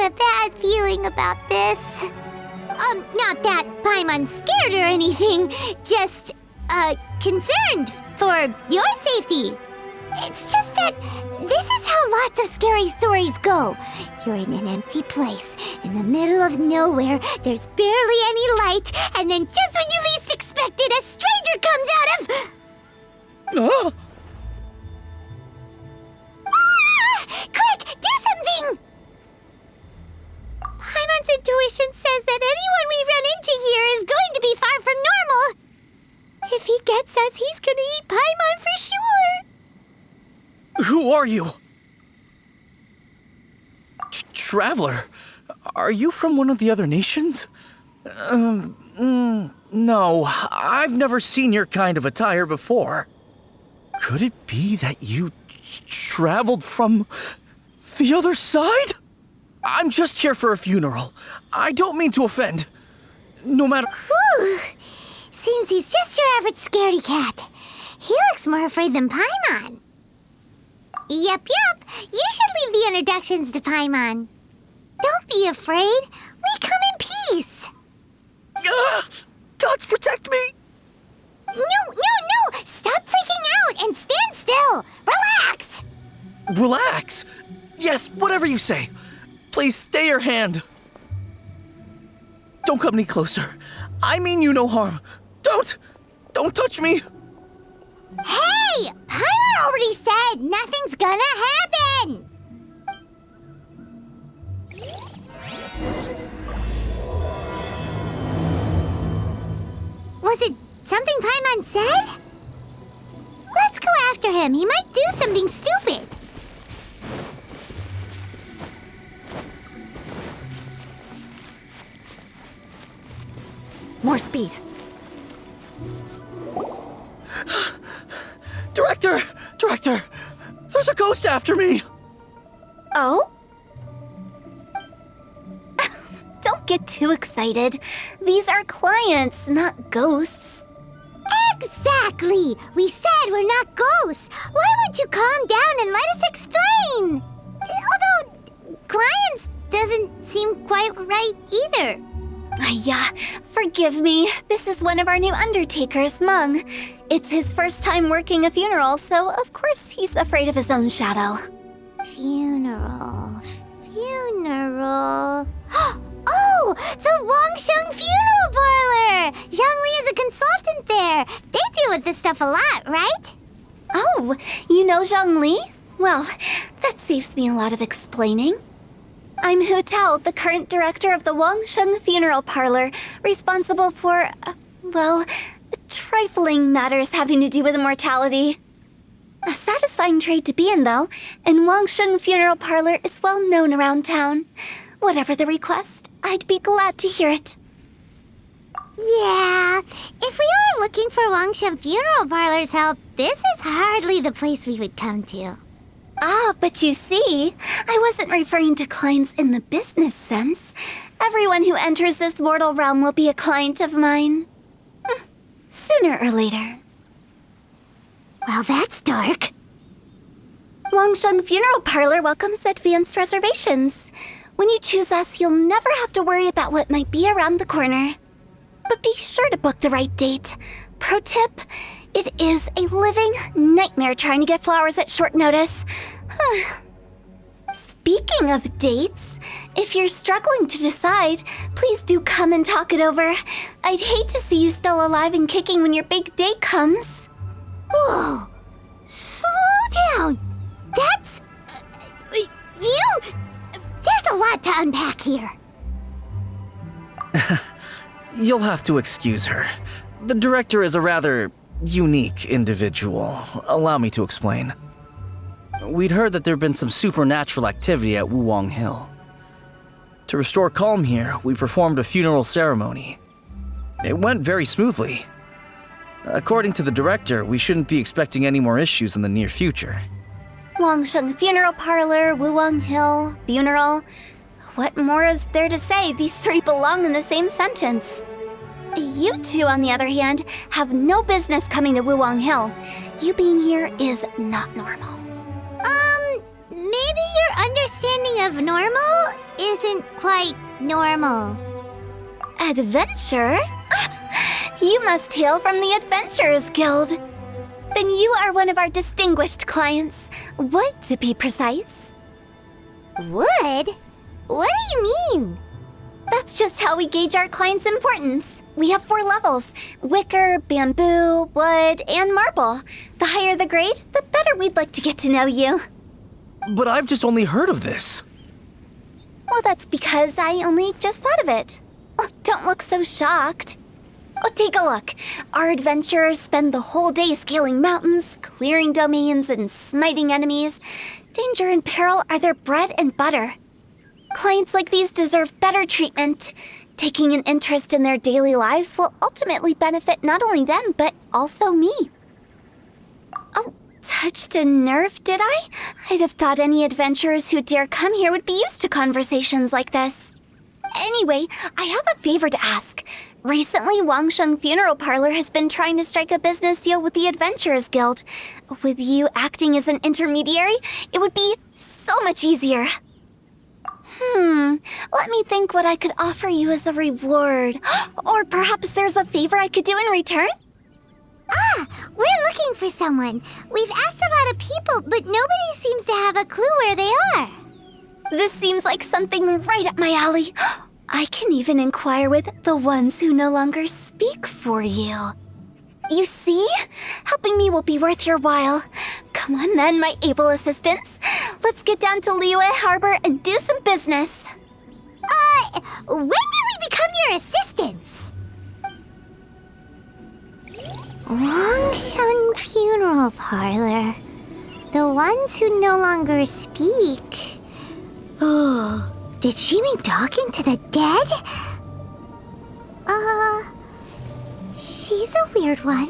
get a bad feeling about this. Not that Paimon's scared or anything, just, concerned for your safety. It's just that this is how lots of scary stories go. You're in an empty place, in the middle of nowhere, there's barely any light, and then just when you least expect it, a stranger comes out of... Ah! Quick, do something! Paimon's intuition says that anyone we run into here is going to be far from normal. If he gets us, he's gonna eat Paimon for sure. Who are you? Traveler, are you from one of the other nations? No, I've never seen your kind of attire before. Could it be that you traveled from the other side? I'm just here for a funeral. I don't mean to offend. No matter... Whew. Seems he's just your average scaredy cat. He looks more afraid than Paimon. Yep. You should leave the introductions to Paimon. Don't be afraid. We come in peace. Gods protect me! No! Stop freaking out and stand still. Relax. Relax? Yes, whatever you say. Please stay your hand. Don't come any closer. I mean you no harm. Don't touch me. Hey! Paimon already said nothing's gonna happen! Was it something Paimon said? Let's go after him. He might do something stupid. More speed. Director! There's a ghost after me! Oh? Don't get too excited. These are clients, not ghosts. Exactly! We said we're not ghosts. Why won't you calm down and let us explain? Although, clients doesn't seem quite right either. Yeah, forgive me. This is one of our new undertakers, Meng. It's his first time working a funeral, so of course he's afraid of his own shadow. Funeral. Oh, the Wangsheng Funeral Parlor! Zhongli is a consultant there. They deal with this stuff a lot, right? Oh, you know Zhongli? Well, that saves me a lot of explaining. I'm Hu Tao, the current director of the Wangsheng Funeral Parlor, responsible for, trifling matters having to do with immortality. A satisfying trade to be in, though, and Wangsheng Funeral Parlor is well known around town. Whatever the request, I'd be glad to hear it. Yeah, if we were looking for Wangsheng Funeral Parlor's help, this is hardly the place we would come to. Ah, but you see, I wasn't referring to clients in the business sense. Everyone who enters this mortal realm will be a client of mine. Sooner or later. Well, that's dark. Wangsheng Funeral Parlor welcomes advanced reservations. When you choose us, you'll never have to worry about what might be around the corner. But be sure to book the right date. Pro tip, it is a living nightmare trying to get flowers at short notice. Speaking of dates, if you're struggling to decide, please do come and talk it over. I'd hate to see you still alive and kicking when your big day comes. Whoa! Slow down! That's... you... There's a lot to unpack here. You'll have to excuse her. The director is a rather unique individual. Allow me to explain. We'd heard that there'd been some supernatural activity at Wuwang Hill. To restore calm here, we performed a funeral ceremony. It went very smoothly. According to the director, we shouldn't be expecting any more issues in the near future. Wangsheng Funeral Parlor, Wuwang Hill, funeral. What more is there to say? These three belong in the same sentence. You two, on the other hand, have no business coming to Wuwang Hill. You being here is not normal. Maybe your understanding of normal isn't quite normal. Adventure? You must hail from the Adventurers Guild. Then you are one of our distinguished clients. Wood, to be precise. Wood? What do you mean? That's just how we gauge our clients' importance. We have 4 levels: wicker, bamboo, wood, and marble. The higher the grade, the better we'd like to get to know you. But I've just only heard of this. Well, that's because I only just thought of it. Oh, don't look so shocked. Oh, take a look. Our adventurers spend the whole day scaling mountains, clearing domains, and smiting enemies. Danger and peril are their bread and butter. Clients like these deserve better treatment. Taking an interest in their daily lives will ultimately benefit not only them, but also me. Oh, touched a nerve, did I? I'd have thought any adventurers who dare come here would be used to conversations like this. Anyway, I have a favor to ask. Recently, Wangsheng Funeral Parlor has been trying to strike a business deal with the Adventurers Guild. With you acting as an intermediary, it would be so much easier. Let me think what I could offer you as a reward. Or perhaps there's a favor I could do in return? Ah, we're looking for someone. We've asked a lot of people, but nobody seems to have a clue where they are. This seems like something right up my alley. I can even inquire with the ones who no longer speak for you. You see? Helping me will be worth your while. Come on then, my able assistants. Let's get down to Liyue Harbor and do some business. When did we become your assistants? Wangsheng Funeral Parlor. The ones who no longer speak. Oh, did she mean talking to the dead? She's a weird one.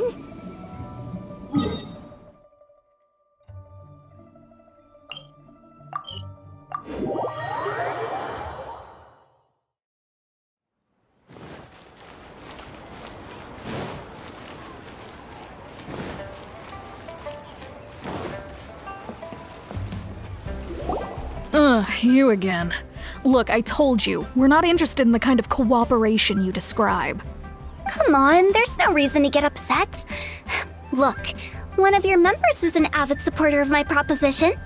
You again. Look, I told you, we're not interested in the kind of cooperation you describe. Come on, there's no reason to get upset. Look, one of your members is an avid supporter of my proposition.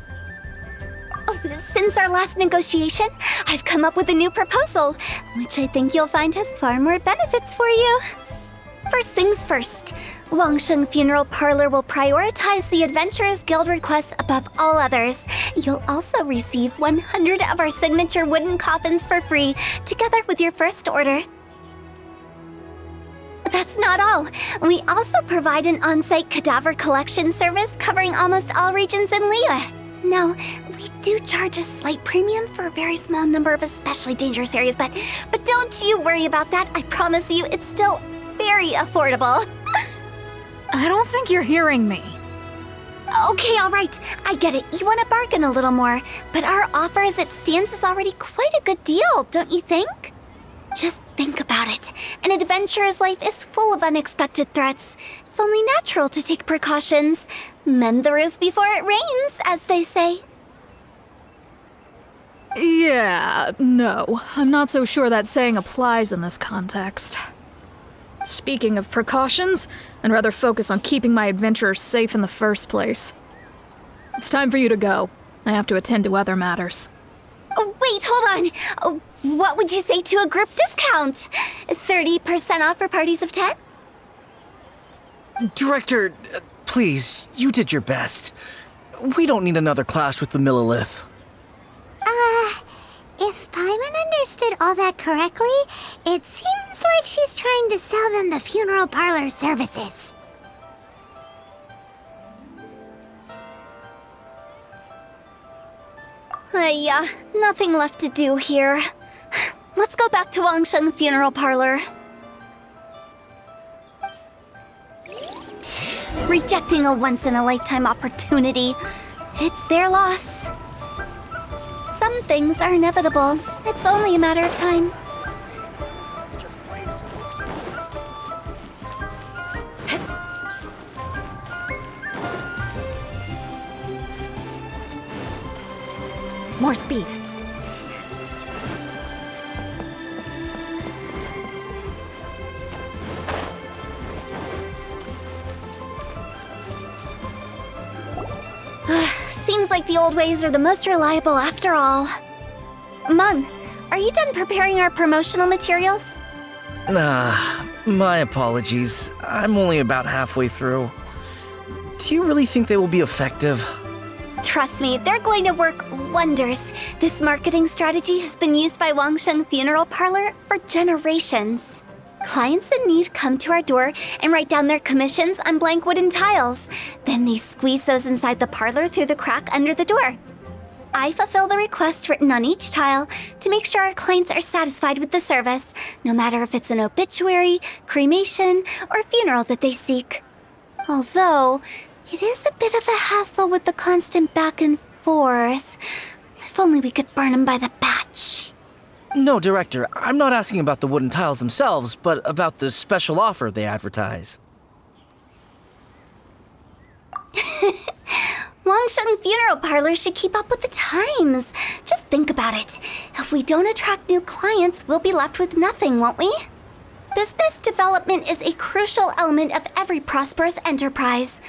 Oh, since our last negotiation, I've come up with a new proposal, which I think you'll find has far more benefits for you. First things first, Wangsheng Funeral Parlor will prioritize the Adventurers Guild requests above all others. You'll also receive 100 of our signature wooden coffins for free, together with your first order. That's not all. We also provide an on-site cadaver collection service covering almost all regions in Liyue. Now, we do charge a slight premium for a very small number of especially dangerous areas, but don't you worry about that. I promise you, it's still very affordable. I don't think you're hearing me. Okay, all right. I get it. You want to bargain a little more, but our offer as it stands is already quite a good deal, don't you think? Just think about it. An adventurer's life is full of unexpected threats. It's only natural to take precautions. Mend the roof before it rains, as they say. Yeah, no. I'm not so sure that saying applies in this context. Speaking of precautions, I'd rather focus on keeping my adventurers safe in the first place. It's time for you to go. I have to attend to other matters. Oh, wait, hold on. Oh, what would you say to a group discount? 30% off for parties of 10? Director, please, you did your best. We don't need another clash with the Millilith. If Paimon understood all that correctly, it seems like she's trying to sell them the funeral parlor services. Yeah, nothing left to do here. Let's go back to Wangsheng Funeral Parlor. Rejecting a once-in-a-lifetime opportunity. It's their loss. Some things are inevitable. It's only a matter of time. More speed. Seems like the old ways are the most reliable after all. Mung, are you done preparing our promotional materials? My apologies. I'm only about halfway through. Do you really think they will be effective? Trust me, they're going to work wonders. This marketing strategy has been used by Wangsheng Funeral Parlor for generations. Clients in need come to our door and write down their commissions on blank wooden tiles. Then they squeeze those inside the parlor through the crack under the door. I fulfill the request written on each tile to make sure our clients are satisfied with the service, no matter if it's an obituary, cremation, or funeral that they seek. Although, it is a bit of a hassle with the constant back and forth. If only we could burn them by the batch. No, Director, I'm not asking about the wooden tiles themselves, but about the special offer they advertise. Wangsheng Funeral Parlor should keep up with the times. Just think about it. If we don't attract new clients, we'll be left with nothing, won't we? Business development is a crucial element of every prosperous enterprise.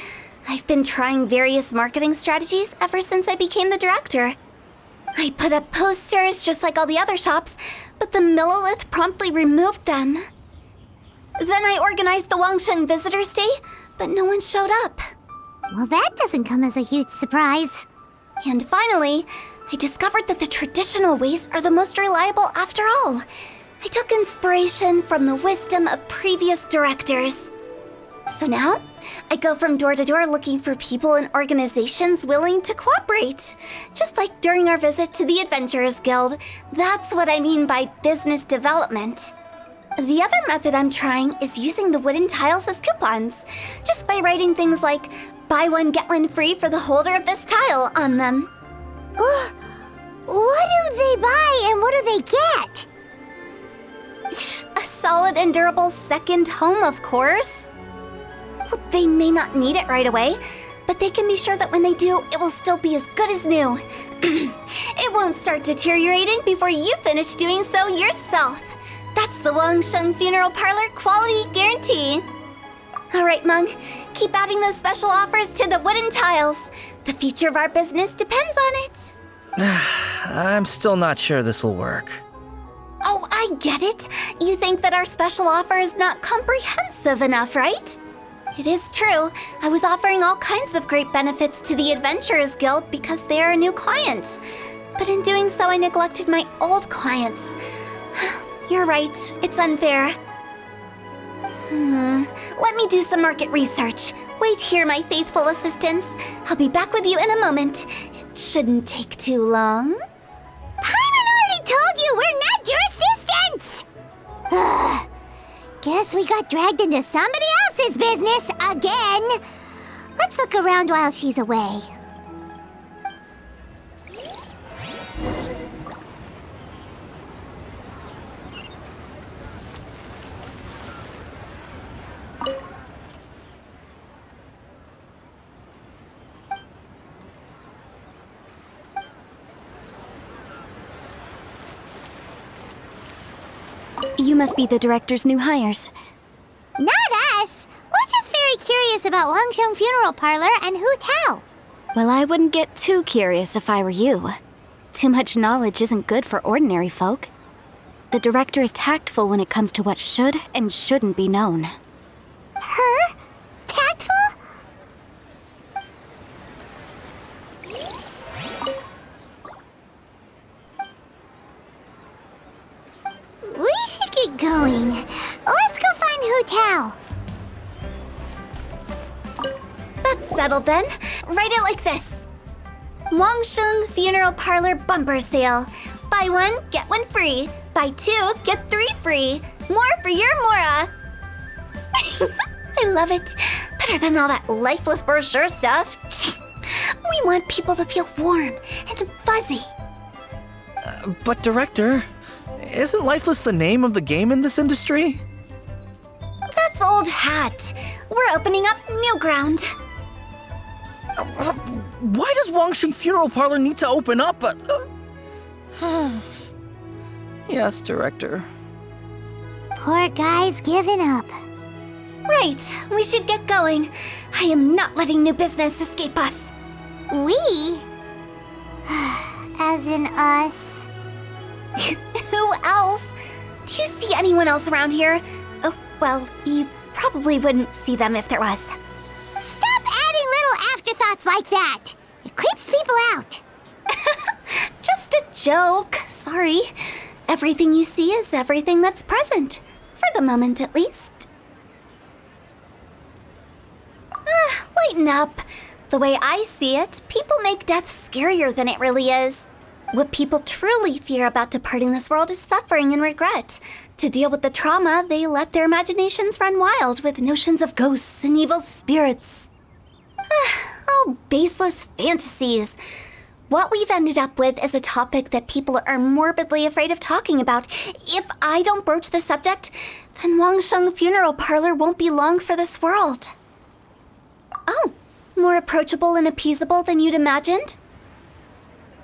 I've been trying various marketing strategies ever since I became the director. I put up posters just like all the other shops, but the Millilith promptly removed them. Then I organized the Wangsheng Visitors Day, but no one showed up. Well, that doesn't come as a huge surprise. And finally, I discovered that the traditional ways are the most reliable after all. I took inspiration from the wisdom of previous directors. So now, I go from door to door looking for people and organizations willing to cooperate. Just like during our visit to the Adventurers Guild, that's what I mean by business development. The other method I'm trying is using the wooden tiles as coupons, just by writing things like, buy one, get one free for the holder of this tile on them. What do they buy and what do they get? A solid and durable second home, of course. Well, they may not need it right away, but they can be sure that when they do, it will still be as good as new. It won't start deteriorating before you finish doing so yourself. That's the Wangsheng Funeral Parlor quality guarantee. All right, Mung, keep adding those special offers to the wooden tiles. The future of our business depends on it. I'm still not sure this will work. Oh, I get it. You think that our special offer is not comprehensive enough, right? It is true. I was offering all kinds of great benefits to the Adventurers Guild because they are a new client. But in doing so, I neglected my old clients. You're right. It's unfair. Let me do some market research. Wait here, my faithful assistants. I'll be back with you in a moment. It shouldn't take too long. Paimon already told you we're not your assistants! Guess we got dragged into somebody else's business again. Let's look around while she's away. You must be the director's new hires. Not us! We're just very curious about Wangsheng Funeral Parlor and Hu Tao. Well, I wouldn't get too curious if I were you. Too much knowledge isn't good for ordinary folk. The director is tactful when it comes to what should and shouldn't be known. Her? Tactful? We should get going. Let's go find Hu Tao. That's settled then. Write it like this. Wangsheng Funeral Parlor Bumper Sale. Buy one, get one free. Buy two, get three free. More for your Mora. I love it. Better than all that lifeless brochure stuff. We want people to feel warm and fuzzy. But Director, isn't Lifeless the name of the game in this industry? That's old hat. We're opening up new ground. Why does Wangsheng Funeral Parlor need to open up? Yes, Director. Poor guy's giving up. Right, we should get going. I am not letting new business escape us. We? as in us. Who else? Do you see anyone else around here? Oh, well, you probably wouldn't see them if there was. Stop adding little afterthoughts like that. It creeps people out. Just a joke. Sorry. Everything you see is everything that's present. For the moment, at least. Lighten up. The way I see it, people make death scarier than it really is. What people truly fear about departing this world is suffering and regret. To deal with the trauma, they let their imaginations run wild with notions of ghosts and evil spirits. Oh, baseless fantasies. What we've ended up with is a topic that people are morbidly afraid of talking about. If I don't broach the subject, then Wangsheng Funeral Parlor won't be long for this world. Oh, more approachable and appeasable than you'd imagined?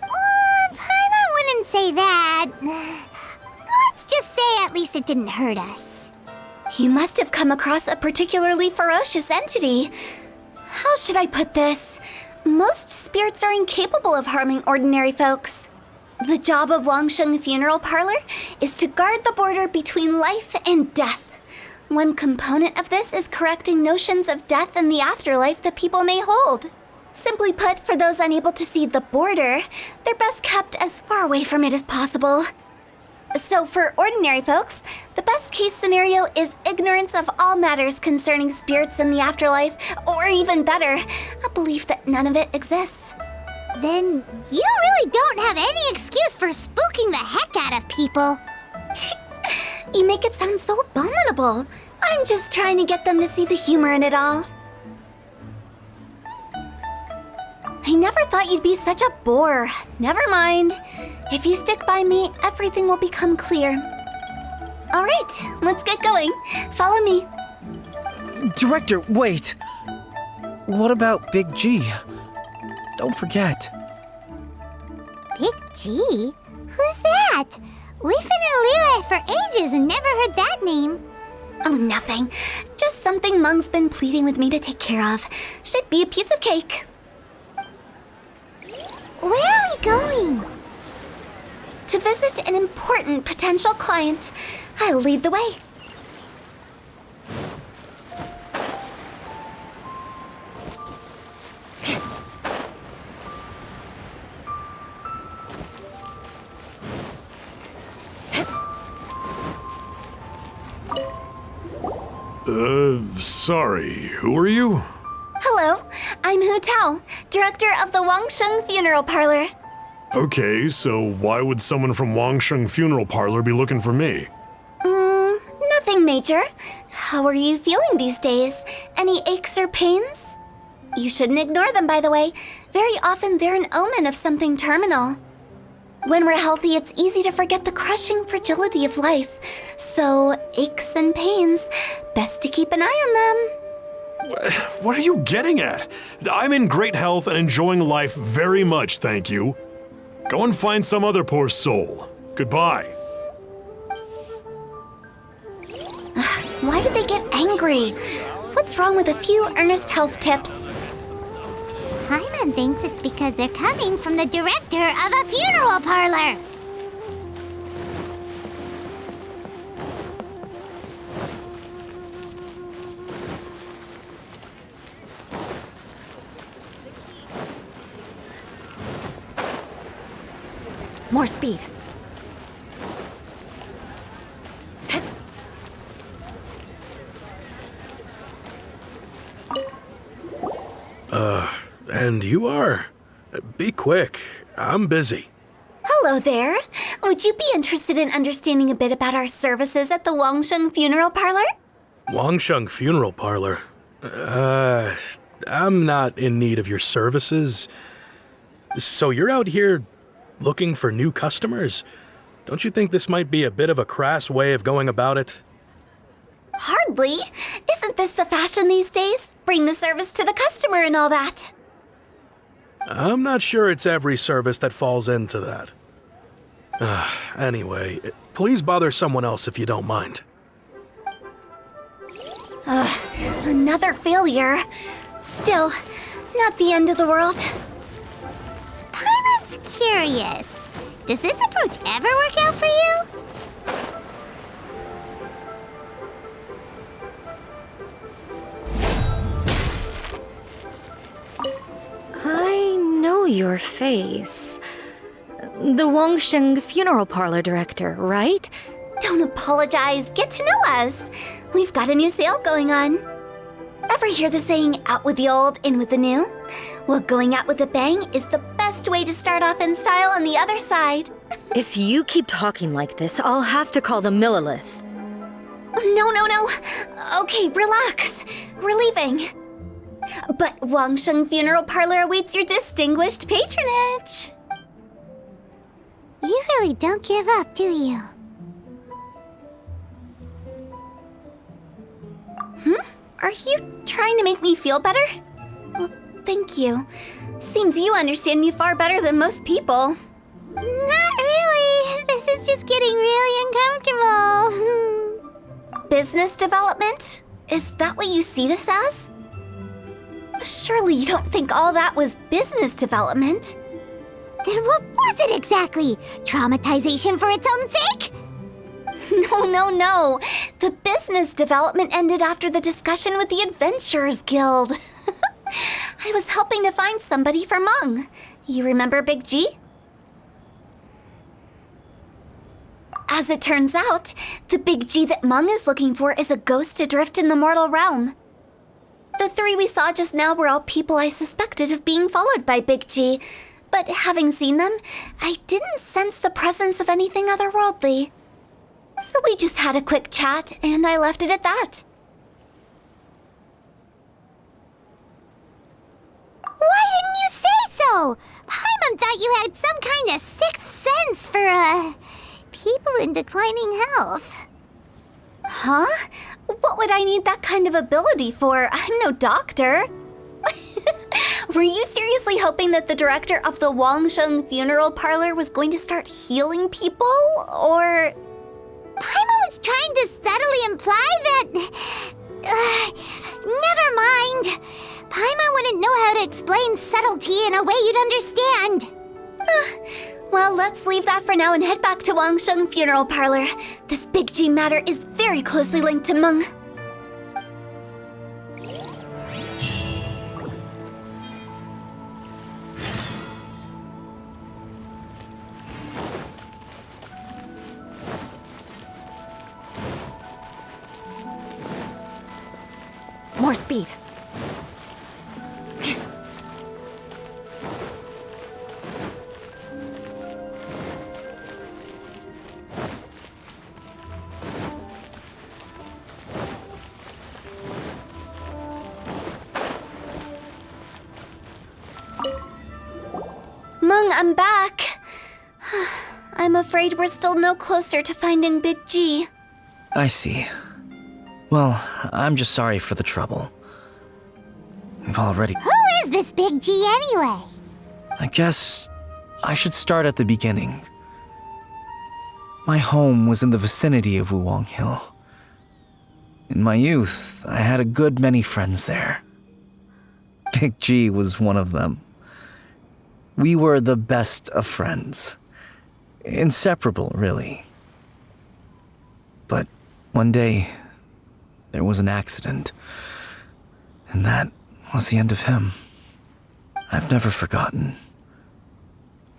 Paimon wouldn't say that. Let's just say at least it didn't hurt us. You must have come across a particularly ferocious entity. How should I put this? Most spirits are incapable of harming ordinary folks. The job of Wangsheng Funeral Parlor is to guard the border between life and death. One component of this is correcting notions of death and the afterlife that people may hold. Simply put, for those unable to see the border, they're best kept as far away from it as possible. So for ordinary folks, the best case scenario is ignorance of all matters concerning spirits and the afterlife, or even better, a belief that none of it exists. Then you really don't have any excuse for spooking the heck out of people. You make it sound so abominable. I'm just trying to get them to see the humor in it all. I never thought you'd be such a bore. Never mind. If you stick by me, everything will become clear. All right, let's get going. Follow me. Director, wait! What about Big G? Don't forget. Big G? Who's that? We've been in Liyue for ages and never heard that name. Oh, nothing. Just something Mung's been pleading with me to take care of. Should be a piece of cake. Where are we going? To visit an important potential client. I'll lead the way. Sorry, who are you? Hello, I'm Hu Tao, director of the Wangsheng Funeral Parlor. Okay, so why would someone from Wangsheng Funeral Parlor be looking for me? Nothing major. How are you feeling these days? Any aches or pains? You shouldn't ignore them, by the way. Very often they're an omen of something terminal. When we're healthy, it's easy to forget the crushing fragility of life. So, aches and pains, best to keep an eye on them. What are you getting at? I'm in great health and enjoying life very much, thank you. Go and find some other poor soul. Goodbye. Why do they get angry? What's wrong with a few earnest health tips? Paimon thinks it's because they're coming from the director of a funeral parlor. More speed. And you are? Be quick. I'm busy. Hello there. Would you be interested in understanding a bit about our services at the Wangsheng Funeral Parlor? Wangsheng Funeral Parlor? I'm not in need of your services. So you're out here looking for new customers? Don't you think this might be a bit of a crass way of going about it? Hardly. Isn't this the fashion these days? Bring the service to the customer and all that. I'm not sure it's every service that falls into that. Anyway, please bother someone else if you don't mind. Another failure. Still, not the end of the world. Paimon's curious. Does this approach ever work out for you? I know your face. The Wangsheng funeral parlor director, right? Don't apologize. Get to know us. We've got a new sale going on. Ever hear the saying, out with the old, in with the new? Well, going out with a bang is the best way to start off in style on the other side. If you keep talking like this, I'll have to call the Millilith. No. Okay, relax. We're leaving. But Wangsheng Funeral Parlor awaits your distinguished patronage. You really don't give up, do you? Are you trying to make me feel better? Well, thank you. Seems you understand me far better than most people. Not really. This is just getting really uncomfortable. Business development? Is that what you see this as? Surely you don't think all that was business development? Then what was it exactly? Traumatization for its own sake? No. The business development ended after the discussion with the Adventurers Guild. I was helping to find somebody for Meng. You remember Big G? As it turns out, the Big G that Meng is looking for is a ghost adrift in the mortal realm. The three we saw just now were all people I suspected of being followed by Big G, but having seen them, I didn't sense the presence of anything otherworldly. So we just had a quick chat, and I left it at that. Why didn't you say so? Paimon thought you had some kind of sixth sense for, people in declining health. Huh? What would I need that kind of ability for? I'm no doctor. Were you seriously hoping that the director of the Wangsheng Funeral Parlor was going to start healing people, or...? Paimon was trying to subtly imply that... never mind. Paimon wouldn't know how to explain subtlety in a way you'd understand. Well, let's leave that for now and head back to Wangsheng Funeral Parlor. This Big G matter is very closely linked to Meng. More speed. Meng, I'm back. I'm afraid we're still no closer to finding Big G. I see. Well, I'm just sorry for the trouble. We've already... Who is this Big G anyway? I guess I should start at the beginning. My home was in the vicinity of Wuwang Hill. In my youth, I had a good many friends there. Big G was one of them. We were the best of friends. Inseparable, really. But one day, there was an accident. And that was the end of him. I've never forgotten.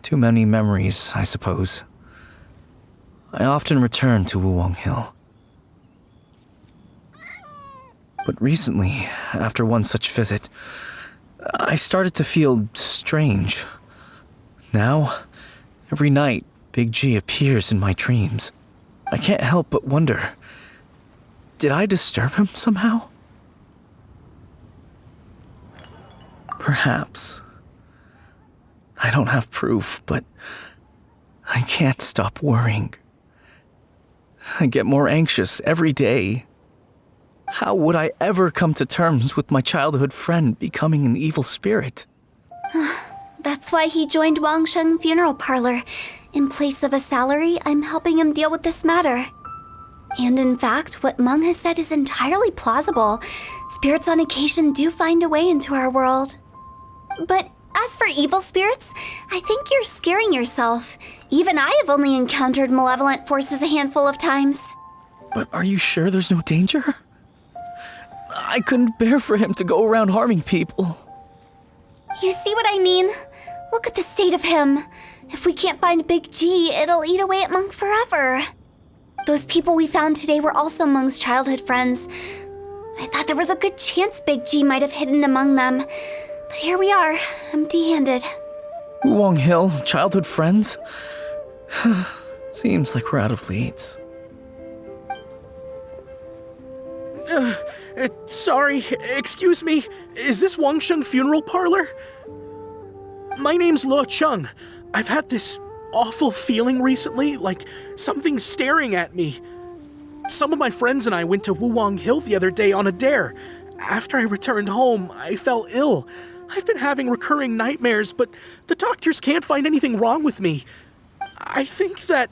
Too many memories, I suppose. I often return to Wuwang Hill. But recently, after one such visit, I started to feel strange. Now, every night, Big G appears in my dreams. I can't help but wonder, did I disturb him somehow? Perhaps. I don't have proof, but I can't stop worrying. I get more anxious every day. How would I ever come to terms with my childhood friend becoming an evil spirit? That's why he joined Wangsheng Funeral Parlor. In place of a salary, I'm helping him deal with this matter. And in fact, what Meng has said is entirely plausible. Spirits on occasion do find a way into our world. But As for evil spirits, I think you're scaring yourself. Even I have only encountered malevolent forces a handful of times. But are you sure there's no danger? I couldn't bear for him to go around harming people. You see what I mean? Look at the state of him. If we can't find Big G, it'll eat away at Monk forever. Those people we found today were also Monk's childhood friends. I thought there was a good chance Big G might have hidden among them. But here we are, empty-handed. Wulong Hill, childhood friends? Seems like we're out of leads. Sorry, excuse me. Is this Wangsheng Funeral Parlor? My name's Luo Chung. I've had this awful feeling recently, like something's staring at me. Some of my friends and I went to Wulong Hill the other day on a dare. After I returned home, I fell ill. I've been having recurring nightmares, but the doctors can't find anything wrong with me. I think that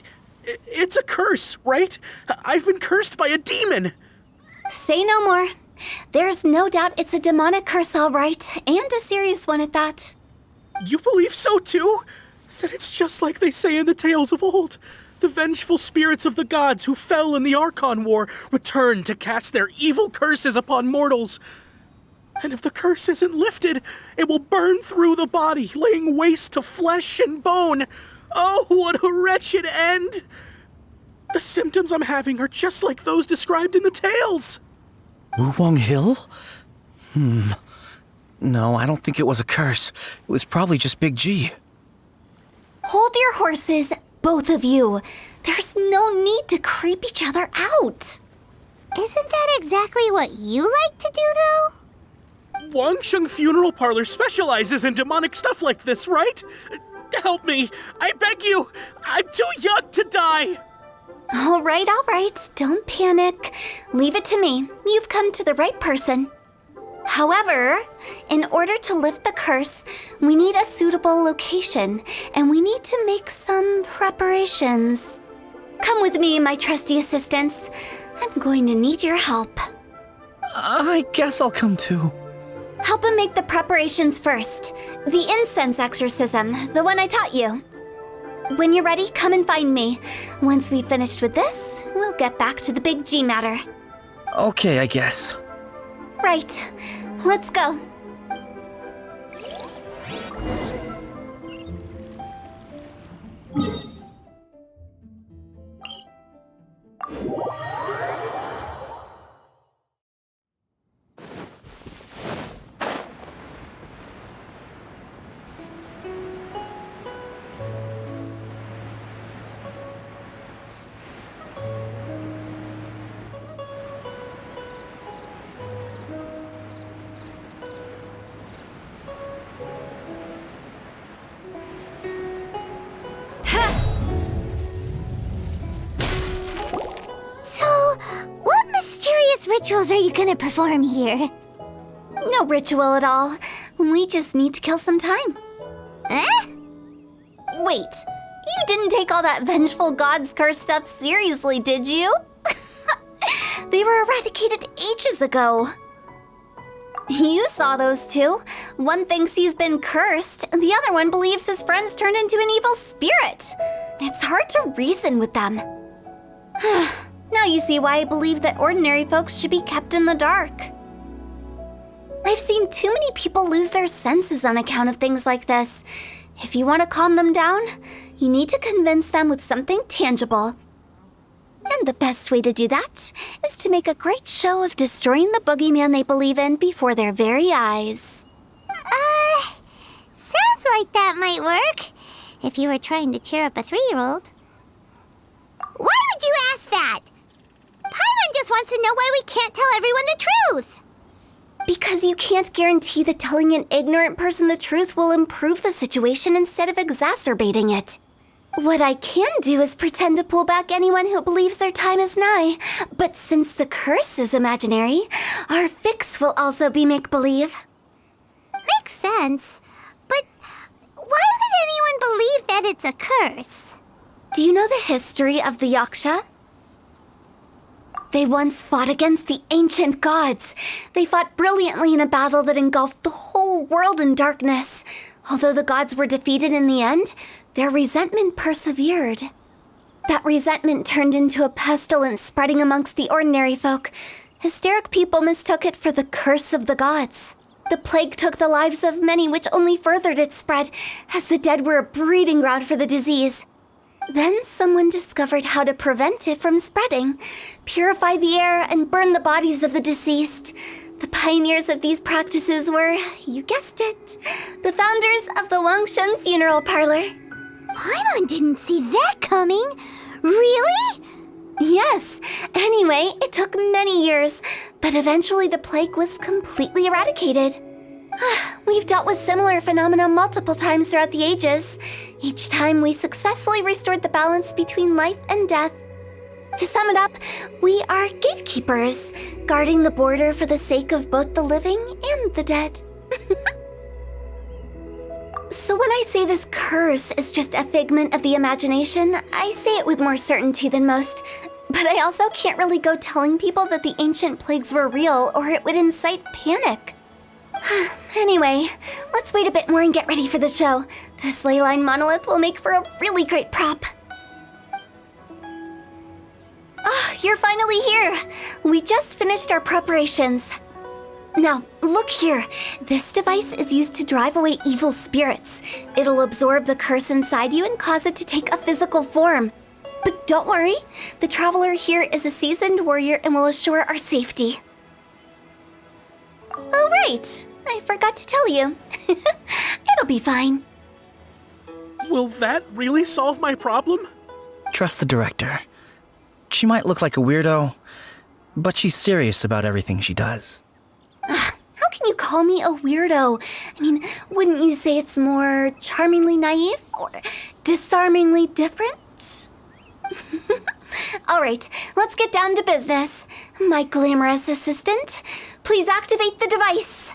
it's a curse, right? I've been cursed by a demon. Say no more. There's no doubt it's a demonic curse, all right, and a serious one at that. You believe so too? Then it's just like they say in the tales of old. The vengeful spirits of the gods who fell in the Archon War return to cast their evil curses upon mortals. And if the curse isn't lifted, it will burn through the body, laying waste to flesh and bone. Oh, what a wretched end! The symptoms I'm having are just like those described in the tales. Wulong Hill? No, I don't think it was a curse. It was probably just Big G. Hold your horses, both of you. There's no need to creep each other out. Isn't that exactly what you like to do, though? Wangsheng Funeral Parlor specializes in demonic stuff like this, right? Help me, I beg you. I'm too young to die. All right. Don't panic. Leave it to me. You've come to the right person. However, in order to lift the curse, we need a suitable location, and we need to make some preparations. Come with me, my trusty assistants. I'm going to need your help. I guess I'll come too. Help him make the preparations first. The incense exorcism, the one I taught you. When you're ready, come and find me. Once we've finished with this, we'll get back to the Big G matter. Okay, I guess. Right. Let's go. Rituals are you gonna perform here? No ritual at all. We just need to kill some time. Eh? Wait, you didn't take all that vengeful god's curse stuff seriously, did you? They were eradicated ages ago. You saw those two. One thinks he's been cursed, and the other one believes his friends turned into an evil spirit. It's hard to reason with them. Now you see why I believe that ordinary folks should be kept in the dark. I've seen too many people lose their senses on account of things like this. If you want to calm them down, you need to convince them with something tangible. And the best way to do that is to make a great show of destroying the boogeyman they believe in before their very eyes. Sounds like that might work. If you were trying to cheer up a 3-year-old. Why would you ask that? Paimon just wants to know why we can't tell everyone the truth. Because you can't guarantee that telling an ignorant person the truth will improve the situation instead of exacerbating it. What I can do is pretend to pull back anyone who believes their time is nigh. But since the curse is imaginary, our fix will also be make-believe. Makes sense. But why would anyone believe that it's a curse? Do you know the history of the Yaksha? They once fought against the ancient gods. They fought brilliantly in a battle that engulfed the whole world in darkness. Although the gods were defeated in the end, their resentment persevered. That resentment turned into a pestilence spreading amongst the ordinary folk. Hysteric people mistook it for the curse of the gods. The plague took the lives of many, which only furthered its spread, as the dead were a breeding ground for the disease. Then someone discovered how to prevent it from spreading, purify the air, and burn the bodies of the deceased. The pioneers of these practices were, you guessed it, the founders of the Wangsheng Funeral Parlor. Paimon didn't see that coming. Really? Yes. Anyway, it took many years, but eventually the plague was completely eradicated. We've dealt with similar phenomena multiple times throughout the ages. Each time we successfully restored the balance between life and death. To sum it up, we are gatekeepers, guarding the border for the sake of both the living and the dead. So when I say this curse is just a figment of the imagination, I say it with more certainty than most. But I also can't really go telling people that the ancient plagues were real, or it would incite panic. Anyway, let's wait a bit more and get ready for the show. This ley line monolith will make for a really great prop. Oh, you're finally here! We just finished our preparations. Now, look here. This device is used to drive away evil spirits. It'll absorb the curse inside you and cause it to take a physical form. But don't worry, the traveler here is a seasoned warrior and will assure our safety. Oh, right. I forgot to tell you. It'll be fine. Will that really solve my problem? Trust the director. She might look like a weirdo, but she's serious about everything she does. How can you call me a weirdo? I mean, wouldn't you say it's more charmingly naive or disarmingly different? All right, let's get down to business. My glamorous assistant, please activate the device.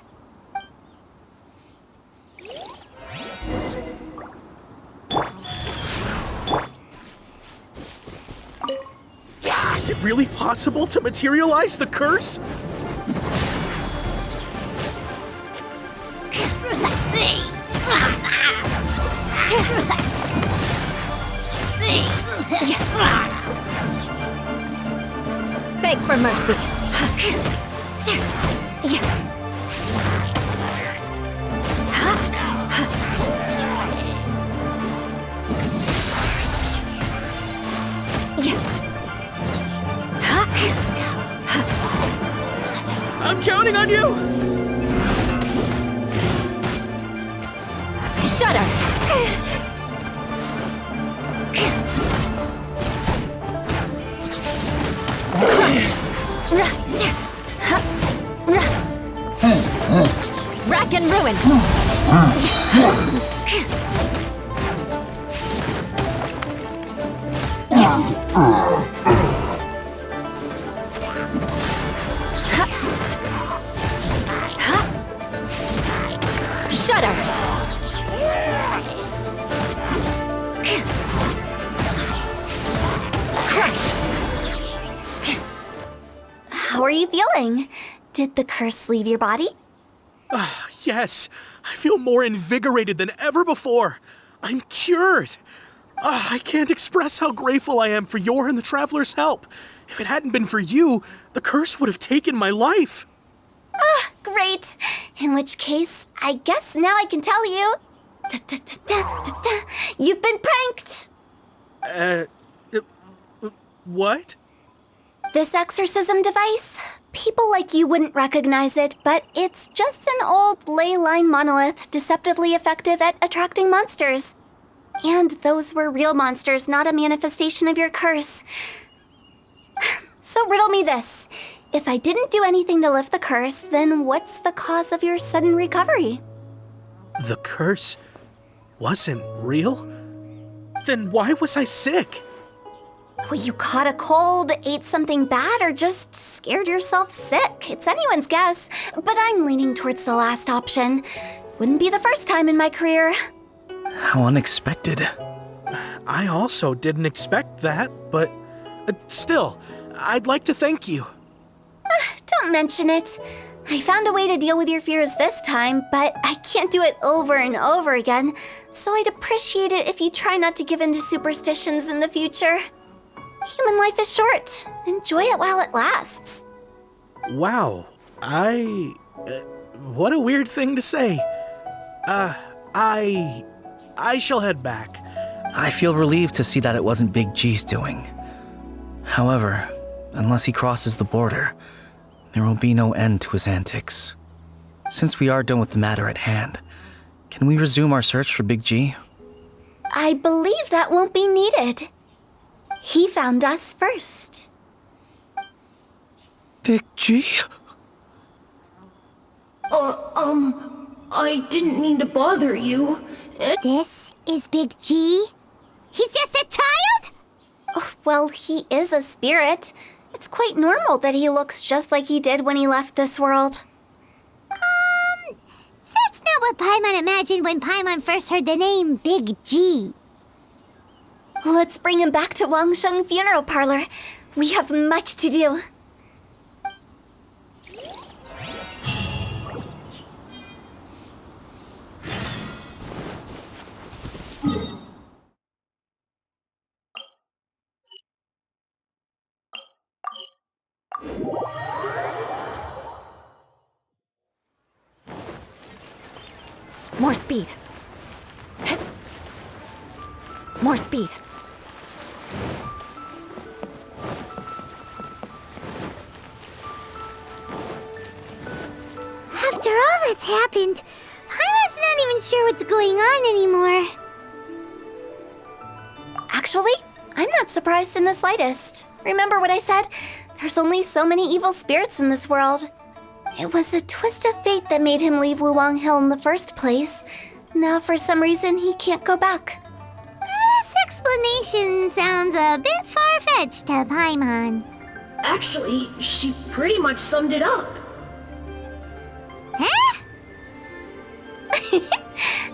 Is it really possible to materialize the curse? Beg for mercy. I'm counting on you! Shudder! Crush! Rack and ruin! Shudder! Crush! How are you feeling? Did the curse leave your body? Yes, I feel more invigorated than ever before. I'm cured. I can't express how grateful I am for your and the Traveler's help. If it hadn't been for you, the curse would have taken my life. Great. In which case, I guess now I can tell you. You've been pranked! What? This exorcism device, people like you wouldn't recognize it, but it's just an old ley line monolith deceptively effective at attracting monsters. And those were real monsters, not a manifestation of your curse. So riddle me this. If I didn't do anything to lift the curse, then what's the cause of your sudden recovery? The curse wasn't real? Then why was I sick? Well, you caught a cold, ate something bad, or just scared yourself sick. It's anyone's guess, but I'm leaning towards the last option. Wouldn't be the first time in my career. How unexpected. I also didn't expect that, but still, I'd like to thank you. Don't mention it. I found a way to deal with your fears this time, but I can't do it over and over again, so I'd appreciate it if you try not to give in to superstitions in the future. Human life is short. Enjoy it while it lasts. Wow, what a weird thing to say. I shall head back. I feel relieved to see that it wasn't Big G's doing. However, unless he crosses the border, there will be no end to his antics. Since we are done with the matter at hand, can we resume our search for Big G? I believe that won't be needed. He found us first. Big G? I didn't mean to bother you. This is Big G? He's just a child? Oh, well, he is a spirit. It's quite normal that he looks just like he did when he left this world. That's not what Paimon imagined when Paimon first heard the name Big G. Let's bring him back to Wangsheng Funeral Parlor. We have much to do. More speed. More speed. After all that's happened, Paimon's not even sure what's going on anymore. Actually, I'm not surprised in the slightest. Remember what I said? There's only so many evil spirits in this world. It was a twist of fate that made him leave Wuwang Hill in the first place. Now, for some reason, he can't go back. This explanation sounds a bit far-fetched to Paimon. Actually, she pretty much summed it up. Huh?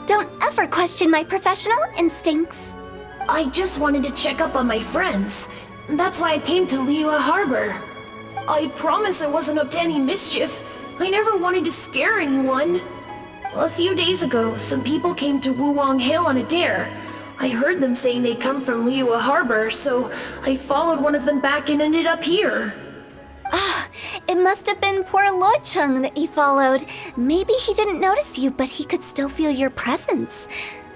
Don't ever question my professional instincts. I just wanted to check up on my friends. That's why I came to Liyue Harbor. I promise I wasn't up to any mischief. I never wanted to scare anyone. A few days ago, some people came to Wuwang Hill on a dare. I heard them saying they'd come from Liyue Harbor, so I followed one of them back and ended up here. It must have been poor Lo Chung that you followed. Maybe he didn't notice you, but he could still feel your presence.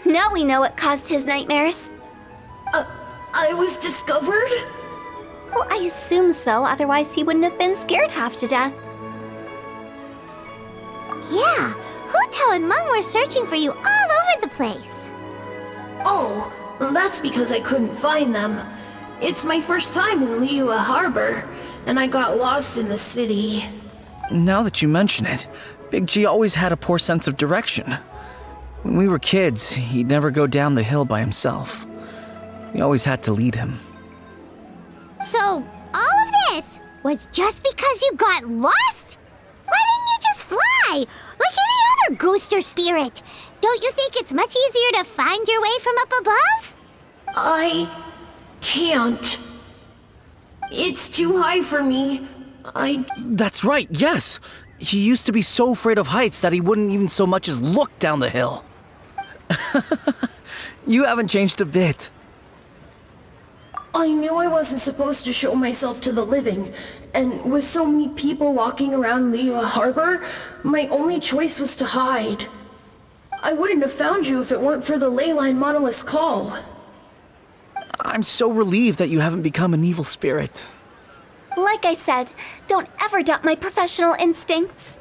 Now we know what caused his nightmares. I was discovered? Well, I assume so, otherwise he wouldn't have been scared half to death. Yeah, Hu Tao and Meng were searching for you all over the place. Oh, that's because I couldn't find them. It's my first time in Liyue Harbor, and I got lost in the city. Now that you mention it, Big G always had a poor sense of direction. When we were kids, he'd never go down the hill by himself. We always had to lead him. So, all of this was just because you got lost? Why didn't you just fly? Like any other ghost or spirit? Don't you think it's much easier to find your way from up above? I can't. It's too high for me. That's right, yes! He used to be so afraid of heights that he wouldn't even so much as look down the hill. You haven't changed a bit. I knew I wasn't supposed to show myself to the living, and with so many people walking around Liyue Harbor, my only choice was to hide. I wouldn't have found you if it weren't for the Leyline Monolith's call. I'm so relieved that you haven't become an evil spirit. Like I said, don't ever doubt my professional instincts.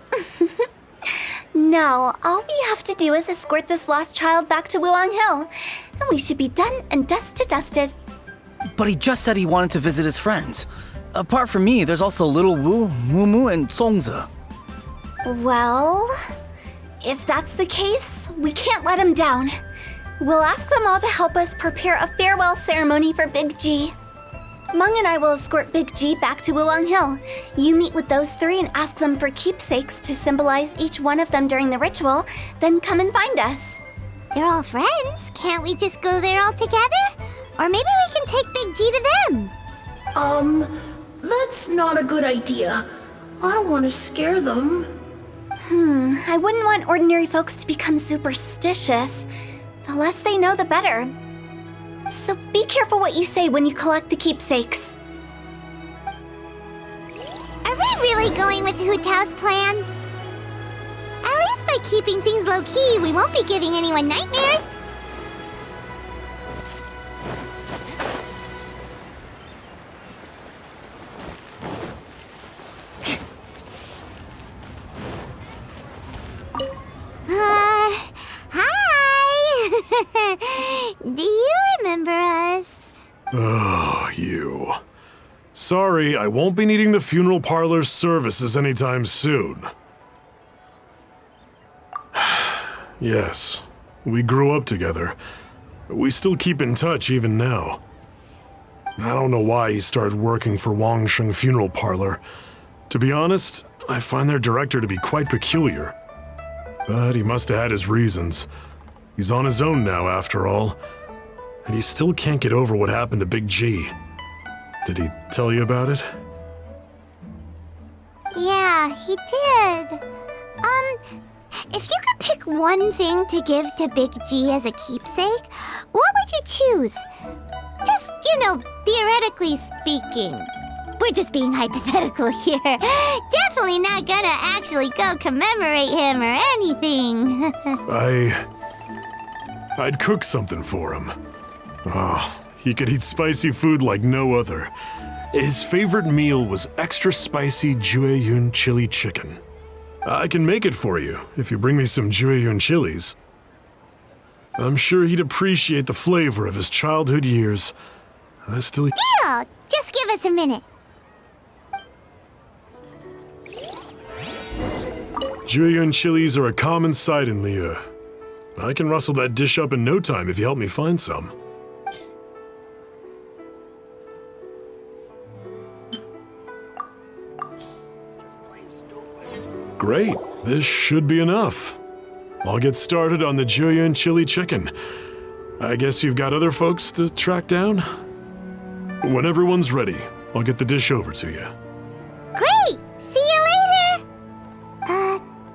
Now, all we have to do is escort this lost child back to Wuwang Hill, and we should be done and dusted. But he just said he wanted to visit his friends. Apart from me, there's also Little Wu, Mumu, and Songzi. Well, if that's the case, we can't let him down. We'll ask them all to help us prepare a farewell ceremony for Big G. Meng and I will escort Big G back to Wuwang Hill. You meet with those three and ask them for keepsakes to symbolize each one of them during the ritual, then come and find us. They're all friends. Can't we just go there all together? Or maybe we can take Big G to them. That's not a good idea. I don't want to scare them. I wouldn't want ordinary folks to become superstitious. The less they know, the better. So be careful what you say when you collect the keepsakes. Are we really going with Hu Tao's plan? At least by keeping things low-key, we won't be giving anyone nightmares. Hi! Do you remember us? Oh, you. Sorry, I won't be needing the funeral parlor's services anytime soon. Yes, we grew up together. We still keep in touch even now. I don't know why he started working for Wangsheng Funeral Parlor. To be honest, I find their director to be quite peculiar. But he must have had his reasons. He's on his own now, after all. And he still can't get over what happened to Big G. Did he tell you about it? Yeah, he did. If you could pick one thing to give to Big G as a keepsake, what would you choose? Just, theoretically speaking. We're just being hypothetical here. Definitely not gonna actually go commemorate him or anything. I'd cook something for him. Oh, he could eat spicy food like no other. His favorite meal was extra spicy Jueyun chili chicken. I can make it for you if you bring me some Jueyun chilies. I'm sure he'd appreciate the flavor of his childhood years. Deal! Just give us a minute. Jueyun chilies are a common sight in Liyue. I can rustle that dish up in no time if you help me find some. Great, this should be enough. I'll get started on the Jueyun chili chicken. I guess you've got other folks to track down? When everyone's ready, I'll get the dish over to you. Great! See you later!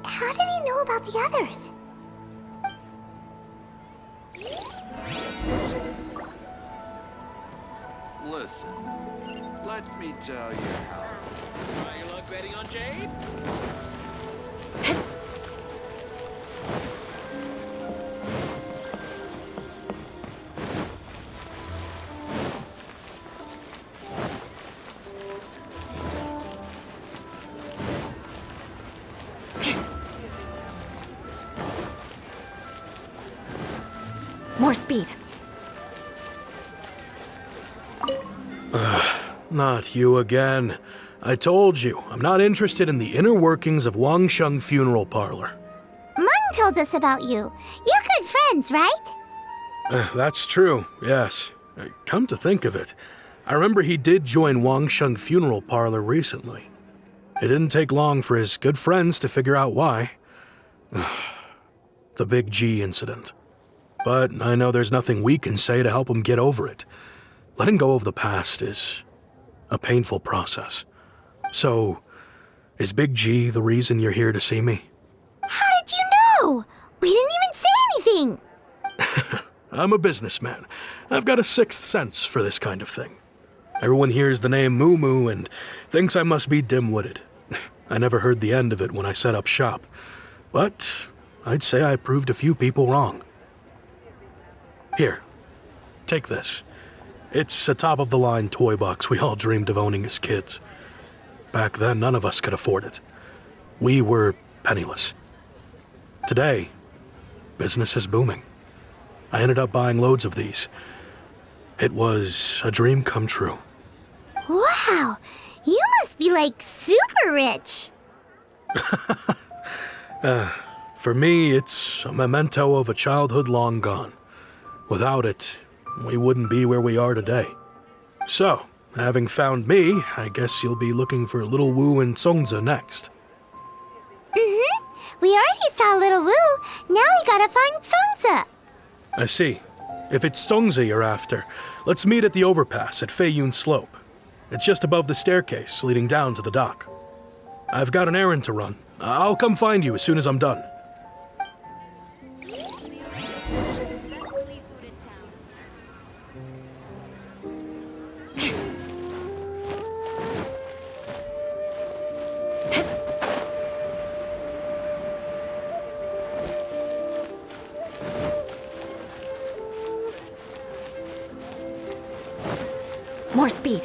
How did he know about the others? Listen, let me tell you how. Try your luck betting on Jade? More speed. Not you again. I told you, I'm not interested in the inner workings of Wangsheng Funeral Parlor. Mung told us about you. You're good friends, right? That's true, yes. Come to think of it, I remember he did join Wangsheng Funeral Parlor recently. It didn't take long for his good friends to figure out why. The Big G incident. But I know there's nothing we can say to help him get over it. Letting go of the past is a painful process. So, is Big G the reason you're here to see me? How did you know? We didn't even say anything. I'm a businessman. I've got a sixth sense for this kind of thing. Everyone hears the name Moo Moo and thinks I must be dim-witted. I never heard the end of it when I set up shop. But I'd say I proved a few people wrong. Here, take this. It's a top-of-the-line toy box we all dreamed of owning as kids. Back then, none of us could afford it. We were penniless. Today, business is booming. I ended up buying loads of these. It was a dream come true. Wow, you must be like super rich. For me, it's a memento of a childhood long gone. Without it, we wouldn't be where we are today. So, having found me, I guess you'll be looking for Little Wu and Songza next. We already saw Little Wu. Now we gotta find Songza. I see. If it's Songza you're after, let's meet at the overpass at Feiyun Slope. It's just above the staircase leading down to the dock. I've got an errand to run. I'll come find you as soon as I'm done. More speed.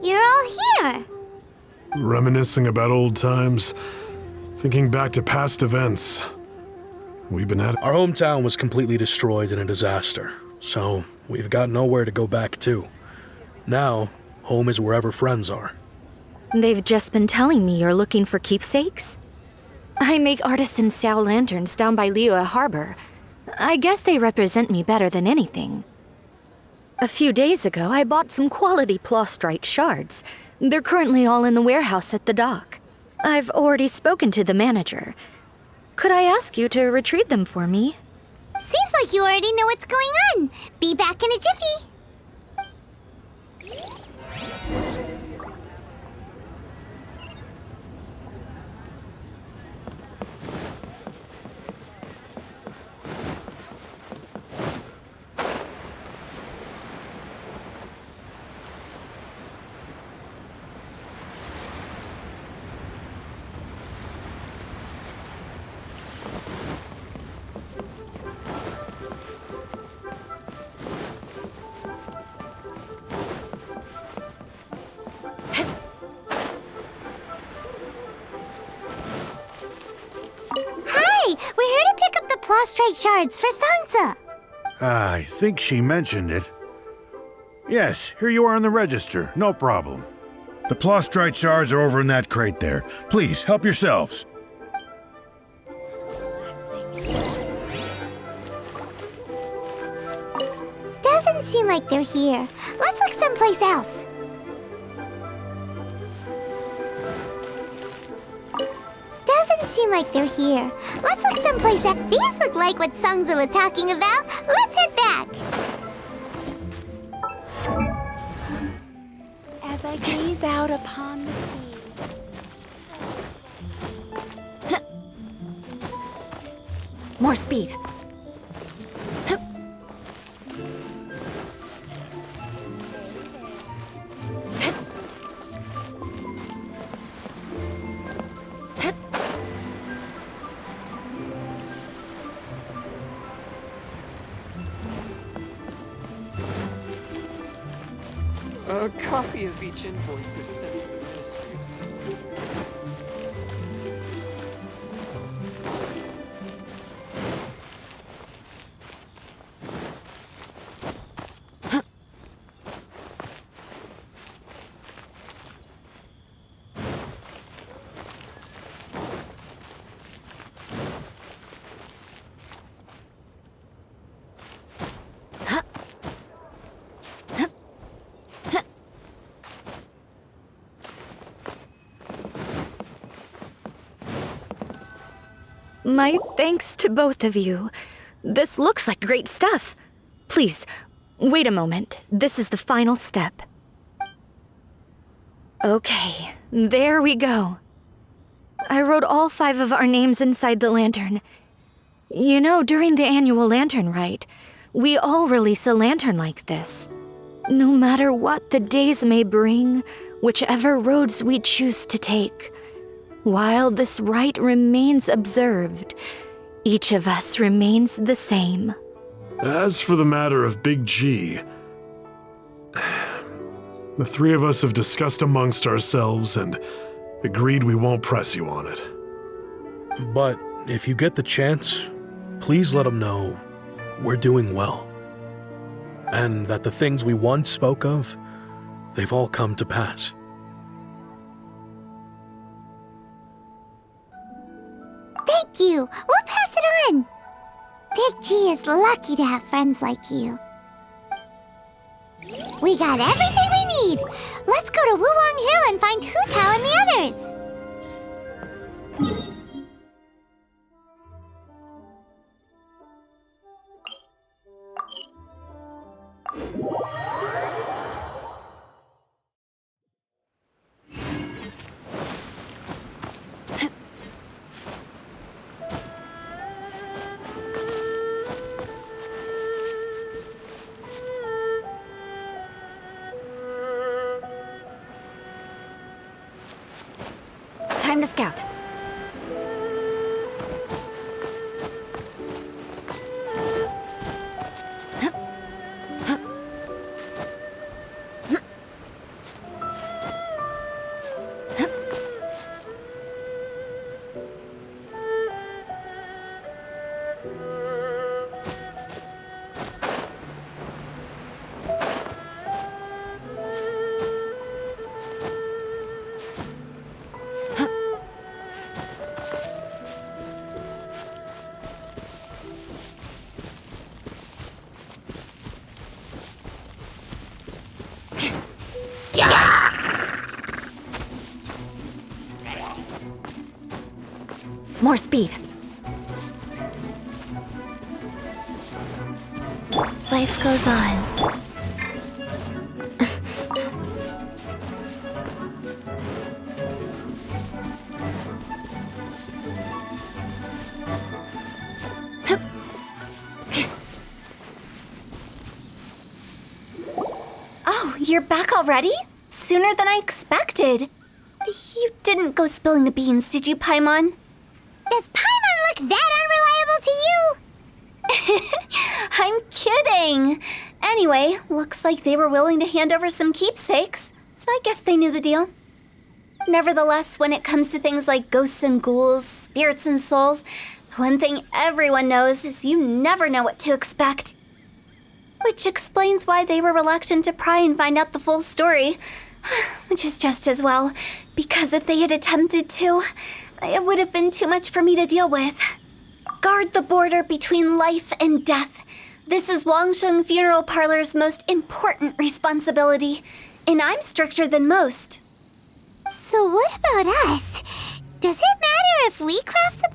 You're all here. Reminiscing about old times, thinking back to past events. We've been at it. Our hometown was completely destroyed in a disaster, so we've got nowhere to go back to. Now, home is wherever friends are. They've just been telling me you're looking for keepsakes. I make artisan Xiao lanterns down by Liyue Harbor. I guess they represent me better than anything. A few days ago, I bought some quality plastrite shards. They're currently all in the warehouse at the dock. I've already spoken to the manager. Could I ask you to retrieve them for me? Seems like you already know what's going on. Be back in a jiffy. We're here to pick up the plastrite shards for Sansa. I think she mentioned it. Yes, here you are on the register. No problem. The plastrite shards are over in that crate there. Please, help yourselves. Doesn't seem like they're here. Let's look someplace else. Doesn't seem like they're here. Let's look someplace else. These look like what Sangza was talking about. Let's head back. As I gaze out upon the sea. More speed. A copy of each invoice is sent to the ministries. My thanks to both of you. This looks like great stuff. Please, wait a moment. This is the final step. Okay, there we go. I wrote all 5 of our names inside the lantern. You know, during the annual lantern rite, we all release a lantern like this. No matter what the days may bring, whichever roads we choose to take, while this rite remains observed, each of us remains the same. As for the matter of Big G, the 3 of us have discussed amongst ourselves and agreed we won't press you on it. But if you get the chance, please let them know we're doing well. And that the things we once spoke of, they've all come to pass. Thank you. We'll pass it on. Big G is lucky to have friends like you. We got everything we need. Let's go to Wuwang Hill and find Hu Tao and the others. Time to scout. More speed. Life goes on. Oh, you're back already? Sooner than I expected. You didn't go spilling the beans, did you, Paimon? Does Paimon look that unreliable to you? I'm kidding. Anyway, looks like they were willing to hand over some keepsakes, so I guess they knew the deal. Nevertheless, when it comes to things like ghosts and ghouls, spirits and souls, the one thing everyone knows is you never know what to expect. Which explains why they were reluctant to pry and find out the full story. Which is just as well, because if they had attempted to, it would have been too much for me to deal with. Guard the border between life and death. This is Wangsheng Funeral Parlor's most important responsibility, and I'm stricter than most. So what about us? Does it matter if we cross the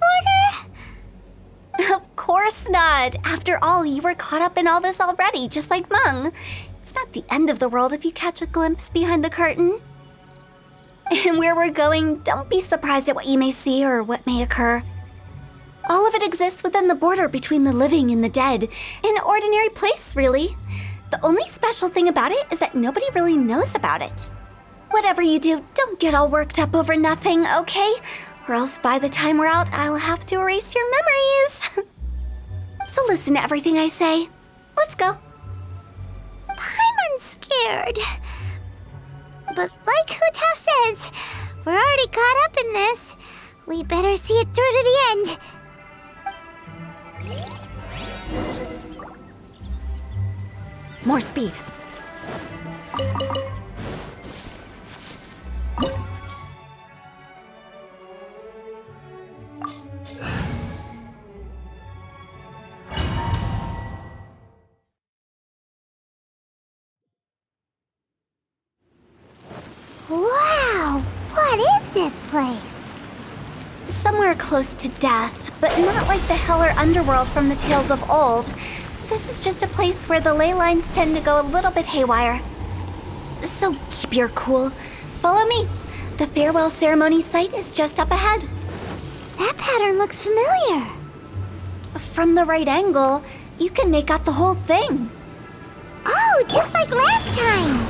border? Of course not. After all, you were caught up in all this already, just like Meng. It's not the end of the world if you catch a glimpse behind the curtain. And where we're going, don't be surprised at what you may see or what may occur. All of it exists within the border between the living and the dead. An ordinary place, really. The only special thing about it is that nobody really knows about it. Whatever you do, don't get all worked up over nothing, okay? Or else by the time we're out, I'll have to erase your memories. So listen to everything I say. Let's go. Paimon's scared. But like Huta says, we're already caught up in this. We better see it through to the end. More speed. Wow, what is this place? Somewhere close to death, but not like the hell or underworld from the tales of old. This is just a place where the ley lines tend to go a little bit haywire. So keep your cool. Follow me. The farewell ceremony site is just up ahead. That pattern looks familiar. From the right angle, you can make out the whole thing. Oh, just like last time.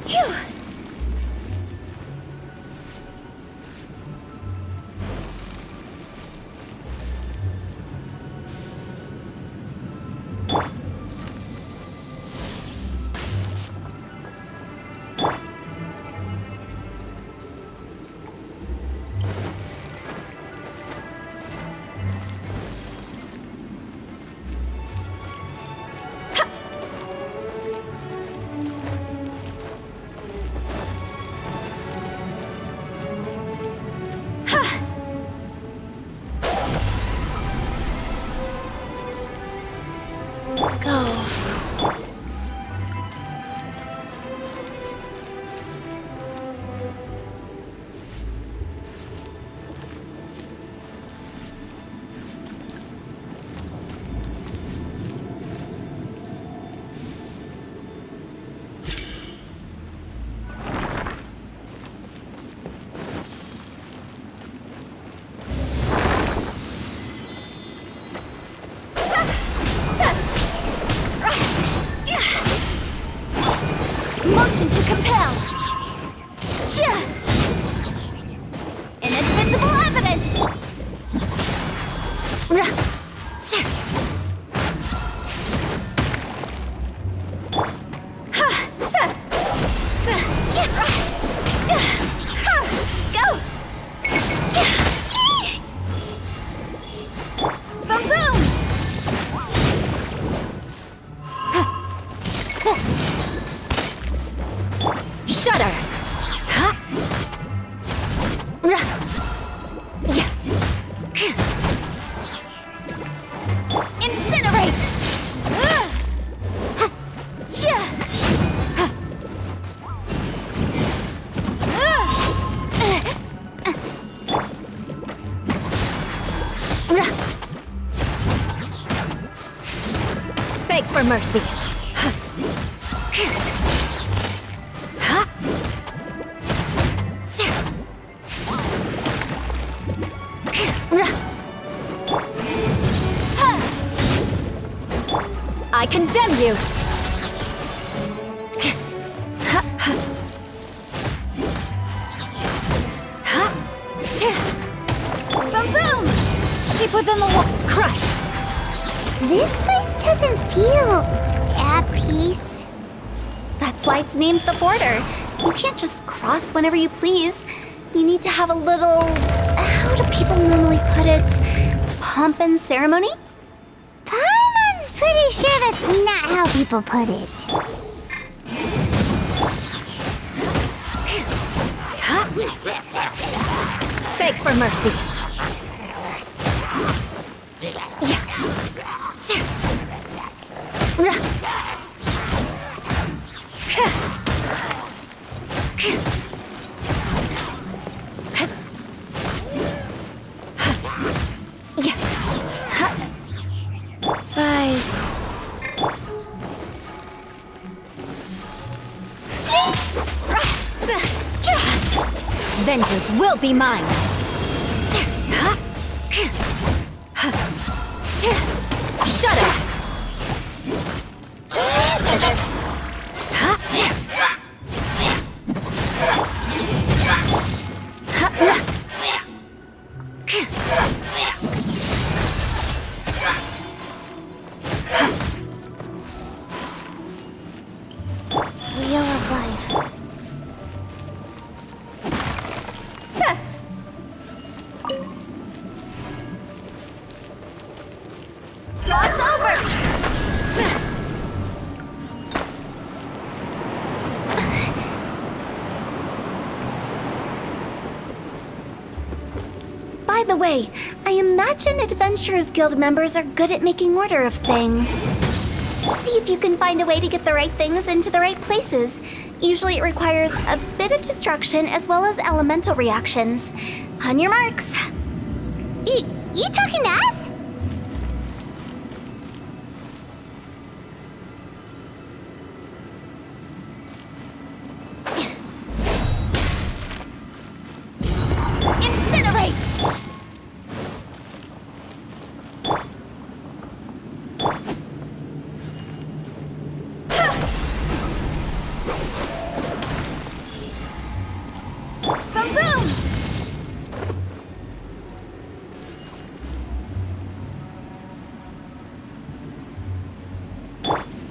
Phew. Shudder! Incinerate! Beg for mercy. I condemn you! Boom boom! Keep within the wall. Crush! This place doesn't feel at peace. That's why it's named the border. You can't just cross whenever you please. You need to have a little... how do people normally put it? Pomp and ceremony? Paimon's pretty sure that's not how people put it. Beg for mercy. Rise. Vengeance will be mine. Shudder. Wheel of life. By the way, I imagine Adventurers Guild members are good at making order of things. See if you can find a way to get the right things into the right places. Usually it requires a bit of destruction as well as elemental reactions. On your marks. You talking to us? Incinerate! Boom boom!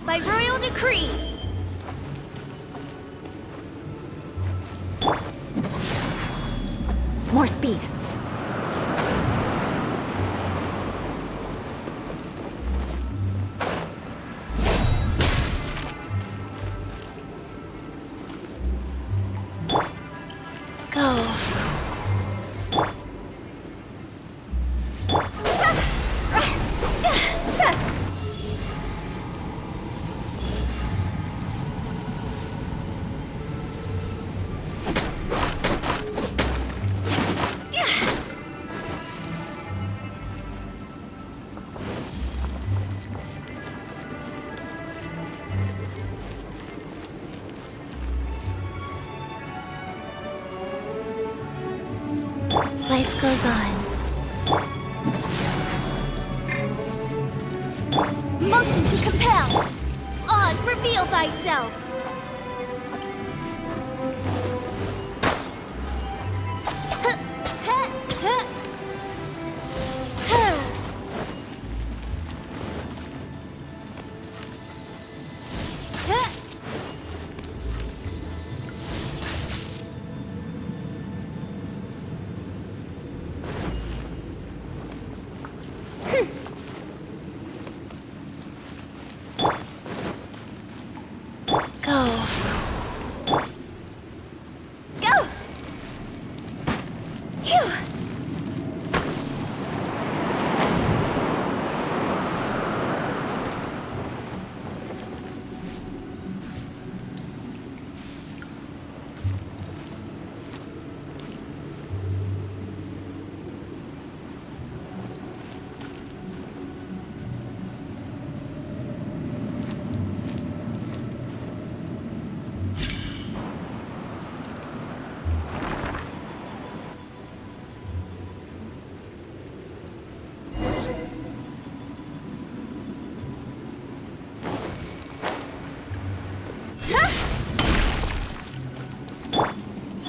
By royal decree. More speed. Go. Life goes on. Motion to compel! Oz, reveal thyself. Phew!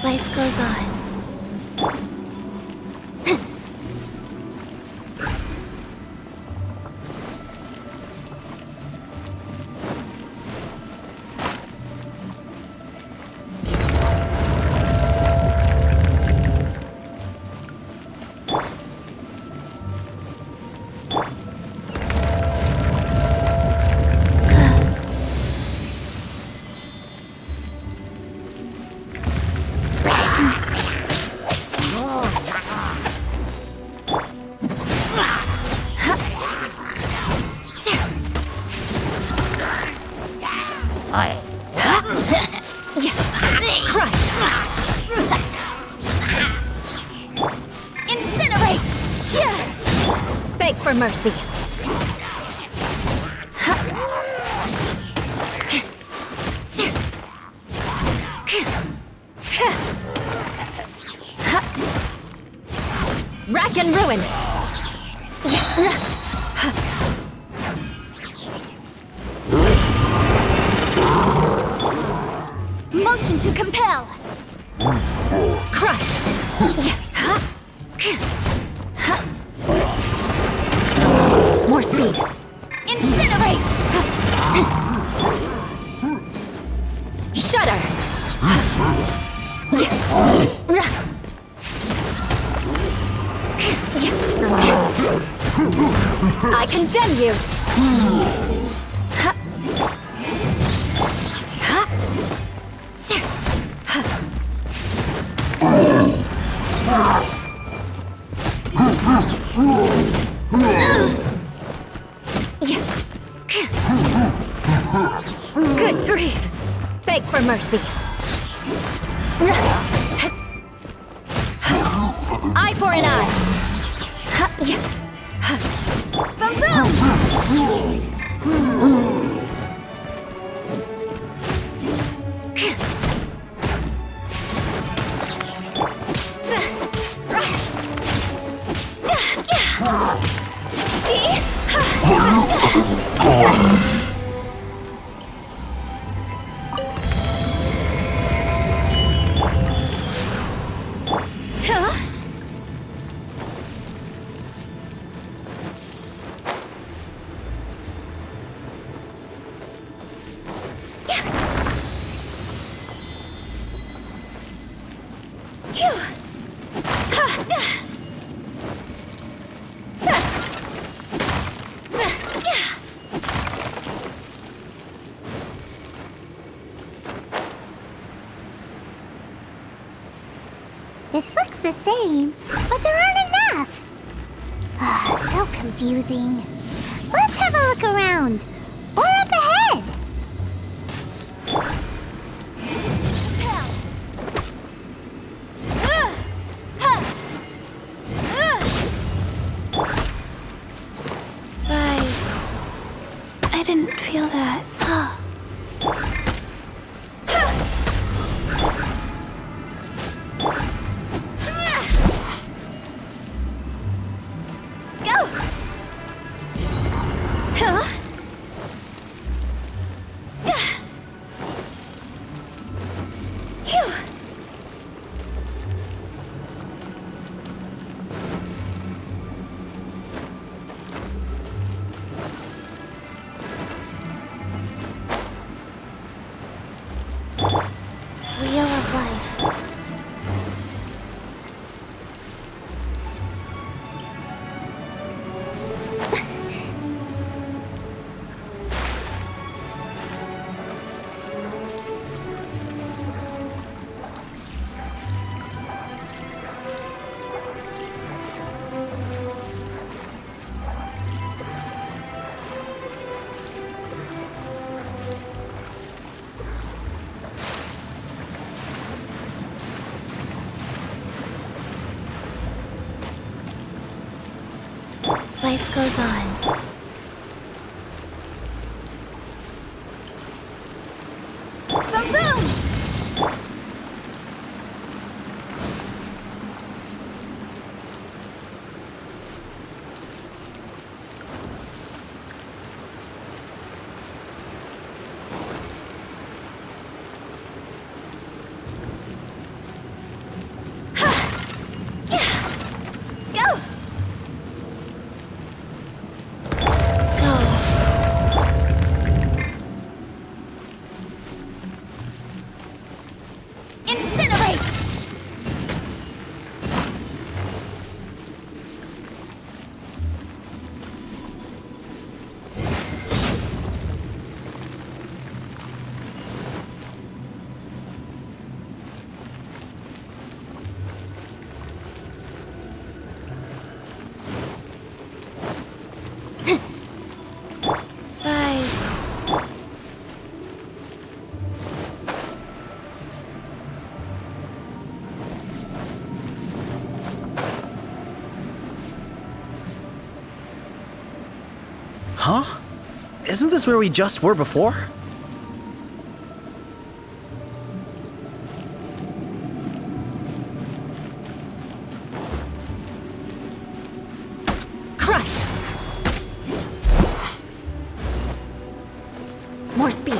Life goes on. Crush! Incinerate! Beg for mercy. Rack and ruin! Motion to compel! Crush! More speed! Incinerate! Shudder! I condemn you! Good grief! Beg for mercy. Eye for an eye. Boom boom! This looks the same, but there aren't enough. So confusing. Let's have a look around. Or up ahead. Rise. I didn't feel that. Life goes on. Boom boom! Huh? Isn't this where we just were before? Crush! More speed.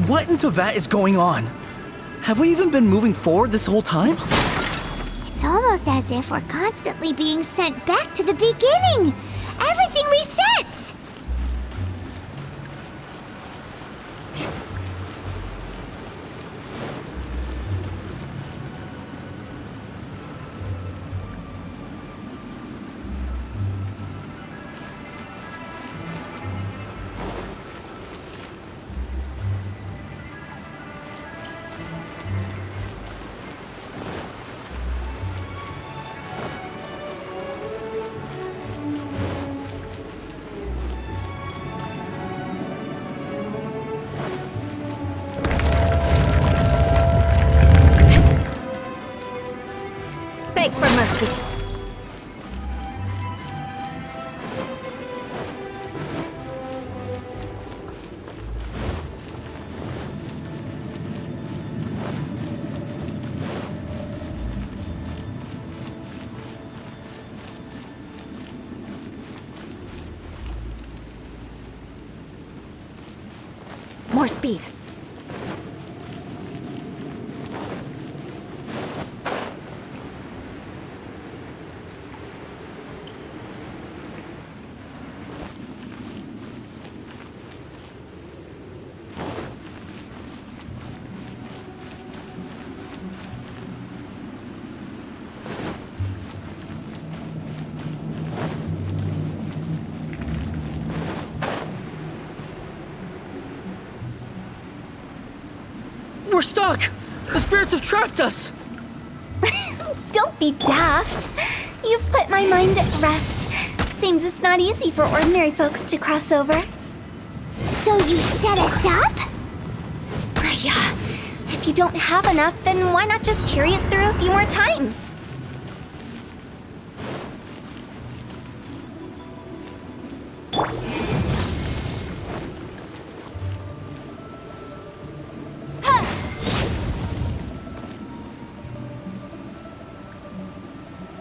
What in Teyvat is going on? Have we even been moving forward this whole time? It's almost as if we're constantly being sent back to the beginning. Everything resets. Beg for mercy. More speed. We're stuck! The spirits have trapped us! Don't be daft. You've put my mind at rest. Seems it's not easy for ordinary folks to cross over. So you set us up? Yeah. If you don't have enough, then why not just carry it through a few more times?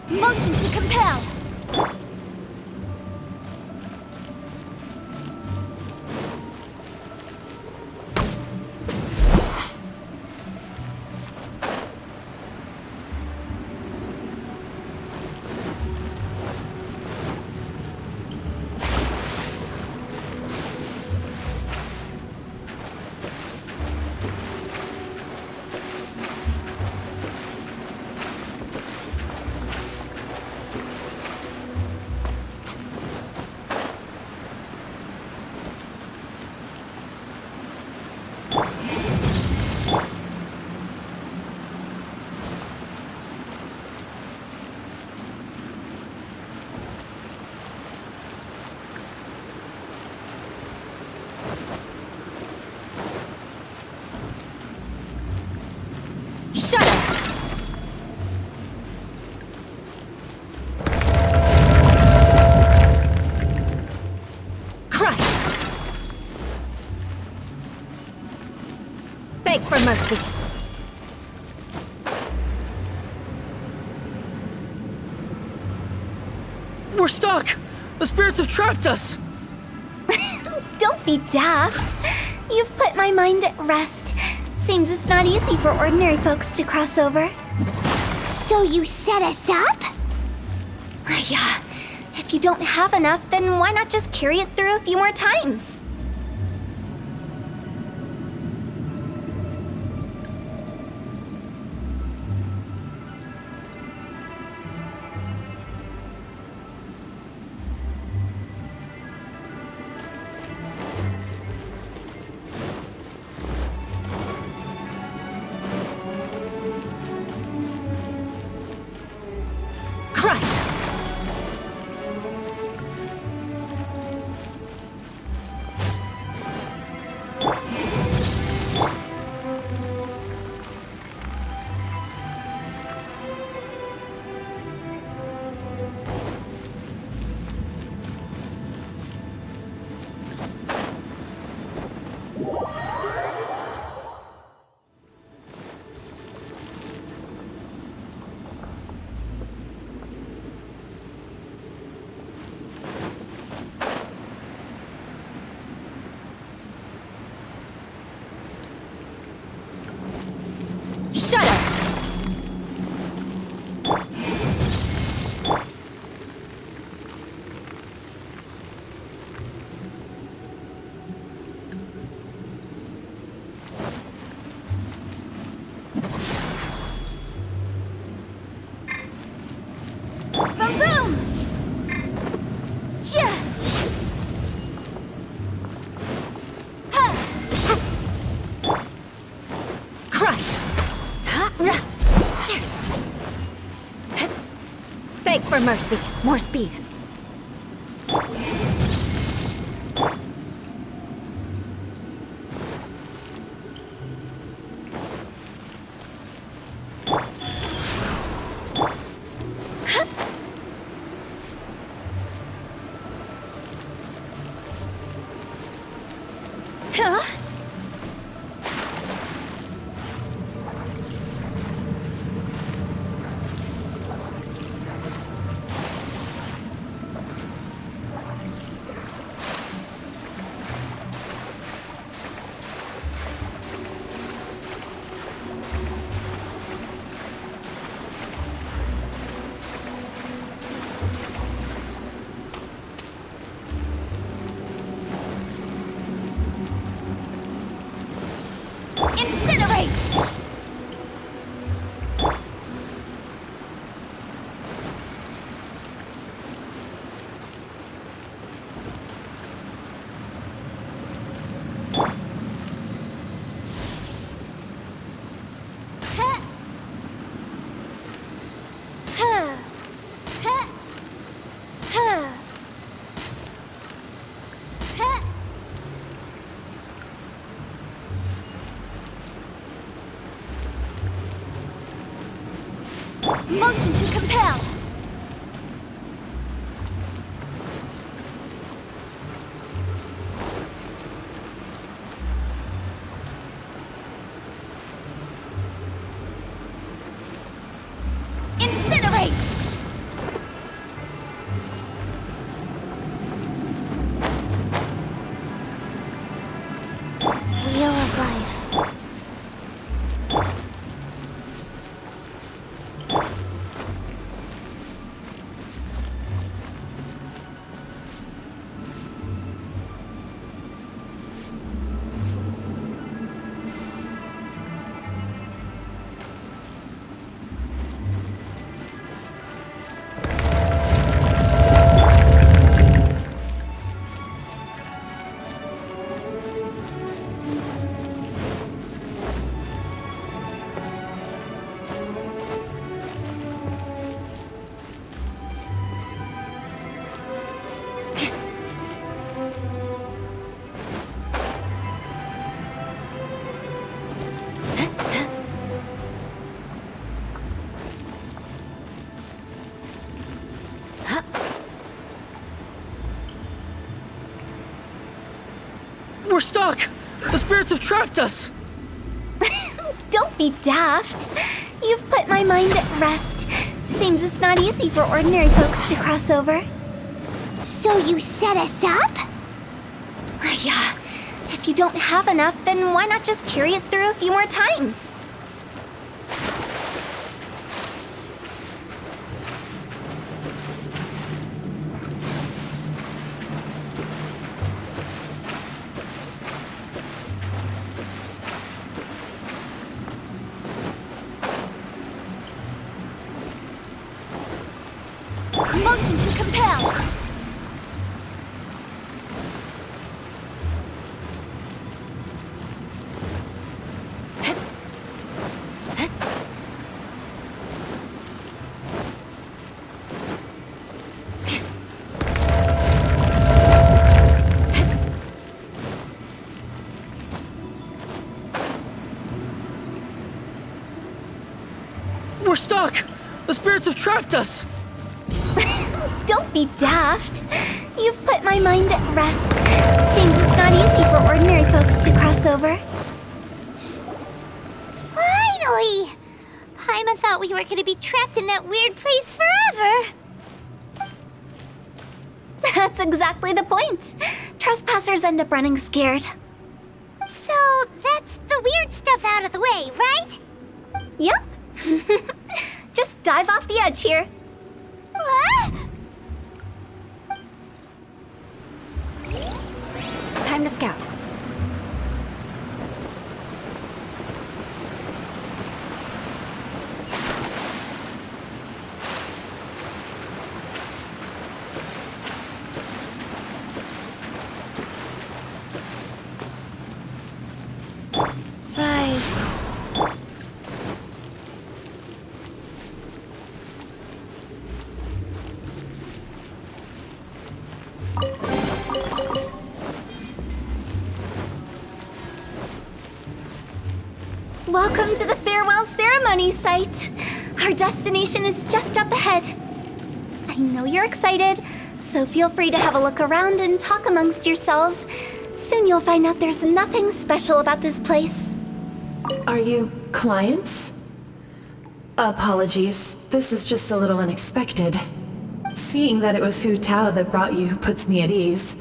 Motion to compel! mercy. We're stuck! The spirits have trapped us! Don't be daft. You've put my mind at rest. Seems it's not easy for ordinary folks to cross over. So you set us up? Yeah. If you don't have enough, then why not just carry it through a few more times? Crush! Shut up! Boom boom! Chia! Crush! Beg for mercy. More speed. Huh? Incinerate! Motion to compel! Incinerate! Wheel of Life. We're stuck! The spirits have trapped us! Don't be daft. You've put my mind at rest. Seems it's not easy for ordinary folks to cross over. So you set us up? Yeah. If you don't have enough, then why not just carry it through a few more times? Motion to compel. We're stuck! The spirits have trapped us! Don't be daft. You've put my mind at rest. Seems it's not easy for ordinary folks to cross over. Finally! Paimon thought we were gonna be trapped in that weird place forever. That's exactly the point. Trespassers end up running scared. So that's the weird stuff out of the way, right? Yep. Just dive off the edge here. What? Time to scout. Rise. Welcome to the farewell ceremony site. Our destination is just up ahead. I know you're excited, so feel free to have a look around and talk amongst yourselves. Soon you'll find out there's nothing special about this place. Are you clients? Apologies, this is just a little unexpected. Seeing that it was Hu Tao that brought you puts me at ease.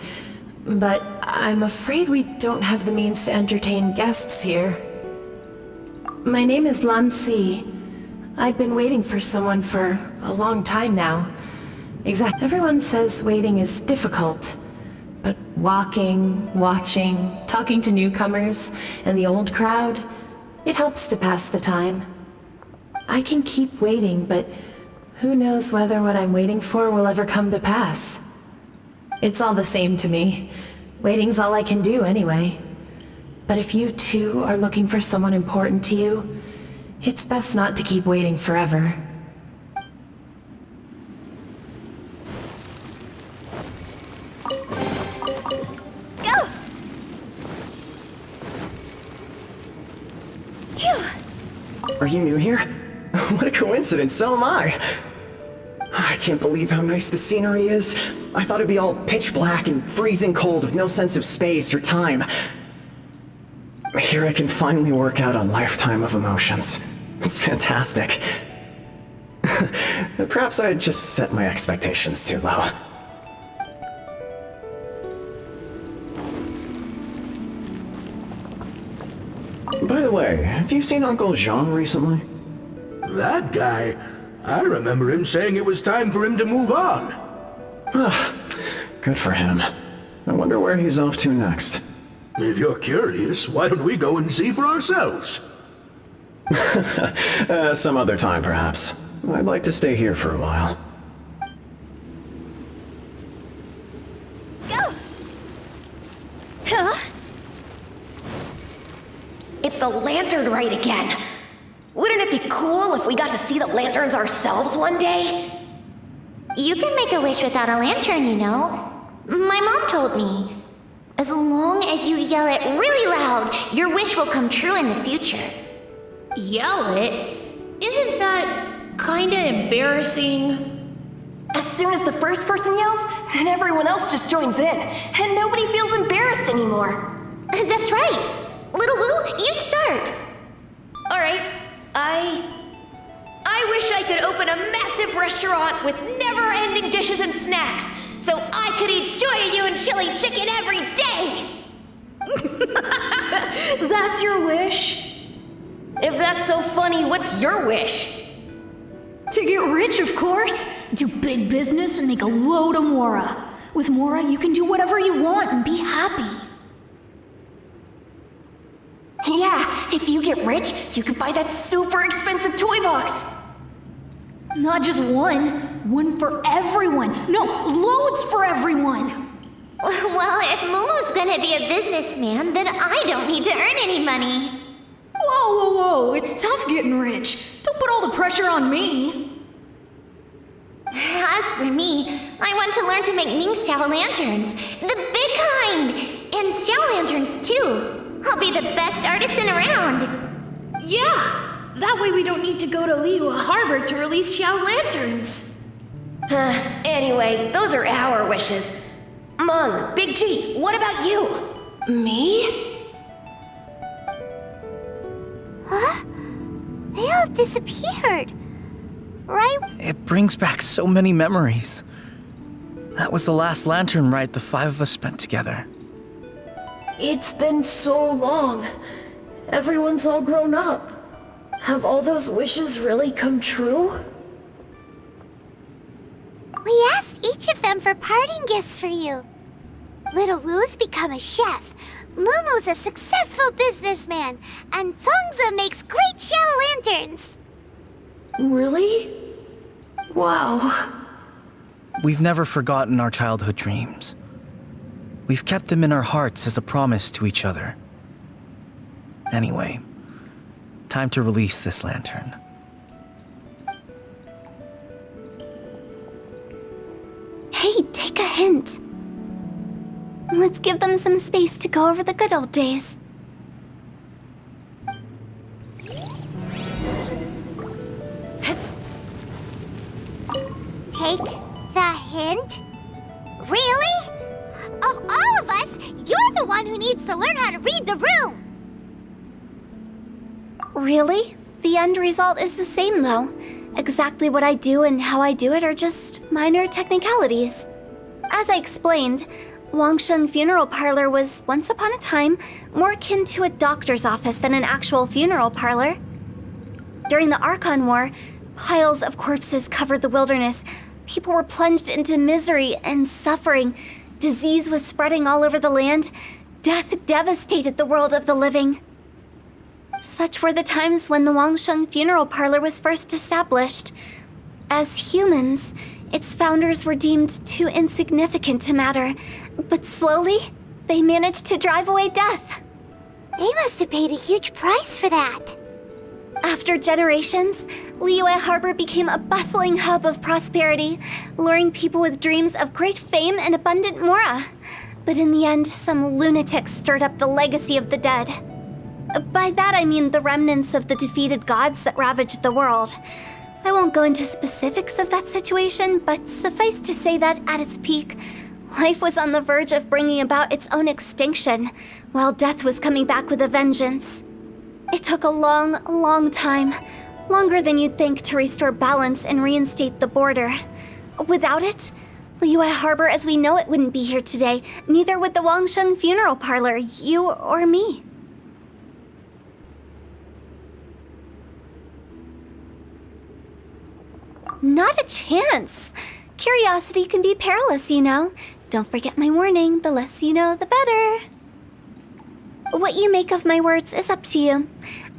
But I'm afraid we don't have the means to entertain guests here. My name is Lan Si. I've been waiting for someone for a long time now. Everyone says waiting is difficult. But walking, watching, talking to newcomers, and the old crowd, it helps to pass the time. I can keep waiting, but who knows whether what I'm waiting for will ever come to pass. It's all the same to me. Waiting's all I can do anyway. But if you too are looking for someone important to you, it's best not to keep waiting forever. Go! Phew! Are you new here? What a coincidence, so am I! I can't believe how nice the scenery is. I thought it'd be all pitch black and freezing cold with no sense of space or time. Here I can finally work out a lifetime of emotions. It's fantastic. Perhaps I just set my expectations too low. By the way, have you seen Uncle Jean recently? That guy? I remember him saying it was time for him to move on. Good for him. I wonder where he's off to next. If you're curious, why don't we go and see for ourselves? Some other time, perhaps. I'd like to stay here for a while. Go! Huh? It's the lantern rite again. Wouldn't it be cool if we got to see the lanterns ourselves one day? You can make a wish without a lantern, you know. My mom told me. As long as you yell it really loud, your wish will come true in the future. Yell it? Isn't that kinda embarrassing? As soon as the first person yells, and everyone else just joins in, and nobody feels embarrassed anymore. That's right. Little Wu, you start. All I wish I could open a massive restaurant with never-ending dishes and snacks, so I could enjoy you and chili chicken every day! That's your wish? If that's so funny, what's your wish? To get rich, of course. Do big business and make a load of Mora. With Mora, you can do whatever you want and be happy. Yeah, if you get rich, you could buy that super expensive toy box. Not just one. One for everyone. No, loads for everyone. Well, if Momo's gonna be a businessman, then I don't need to earn any money. Whoa. It's tough getting rich. Don't put all the pressure on me. As for me, I want to learn to make Ming Xiao lanterns. The big kind! And Xiao lanterns, too. I'll be the best artisan around. Yeah! That way we don't need to go to Liyue Harbor to release Xiao lanterns. Anyway, those are our wishes. Mung, Big G, what about you? Me? Huh? They all disappeared. Right? It brings back so many memories. That was the last lantern ride the 5 of us spent together. It's been so long. Everyone's all grown up. Have all those wishes really come true? We asked each of them for parting gifts for you. Little Wu's become a chef, Momo's a successful businessman, and Zongza makes great Xiao lanterns. Really? Wow. We've never forgotten our childhood dreams. We've kept them in our hearts as a promise to each other. Anyway, time to release this lantern. Hey, take a hint. Let's give them some space to go over the good old days. Take the hint? Really? Of all of us, you're the one who needs to learn how to read the room! Really? The end result is the same, though. Exactly what I do and how I do it are just minor technicalities. As I explained, Wangsheng Funeral Parlor was, once upon a time, more akin to a doctor's office than an actual funeral parlor. During the Archon War, piles of corpses covered the wilderness. People were plunged into misery and suffering. Disease was spreading all over the land. Death devastated the world of the living. Such were the times when the Wangsheng Funeral Parlor was first established. As humans, its founders were deemed too insignificant to matter, but slowly, they managed to drive away death. They must have paid a huge price for that. After generations, Liyue Harbor became a bustling hub of prosperity, luring people with dreams of great fame and abundant mora. But in the end, some lunatics stirred up the legacy of the dead. By that I mean the remnants of the defeated gods that ravaged the world. I won't go into specifics of that situation, but suffice to say that at its peak, life was on the verge of bringing about its own extinction, while death was coming back with a vengeance. It took a long, long time, longer than you'd think, to restore balance and reinstate the border. Without it, Liyue Harbor as we know it wouldn't be here today, neither would the Wangsheng Funeral Parlor, you or me. Not a chance. Curiosity can be perilous, you know. Don't forget my warning, the less you know, the better. What you make of my words is up to you.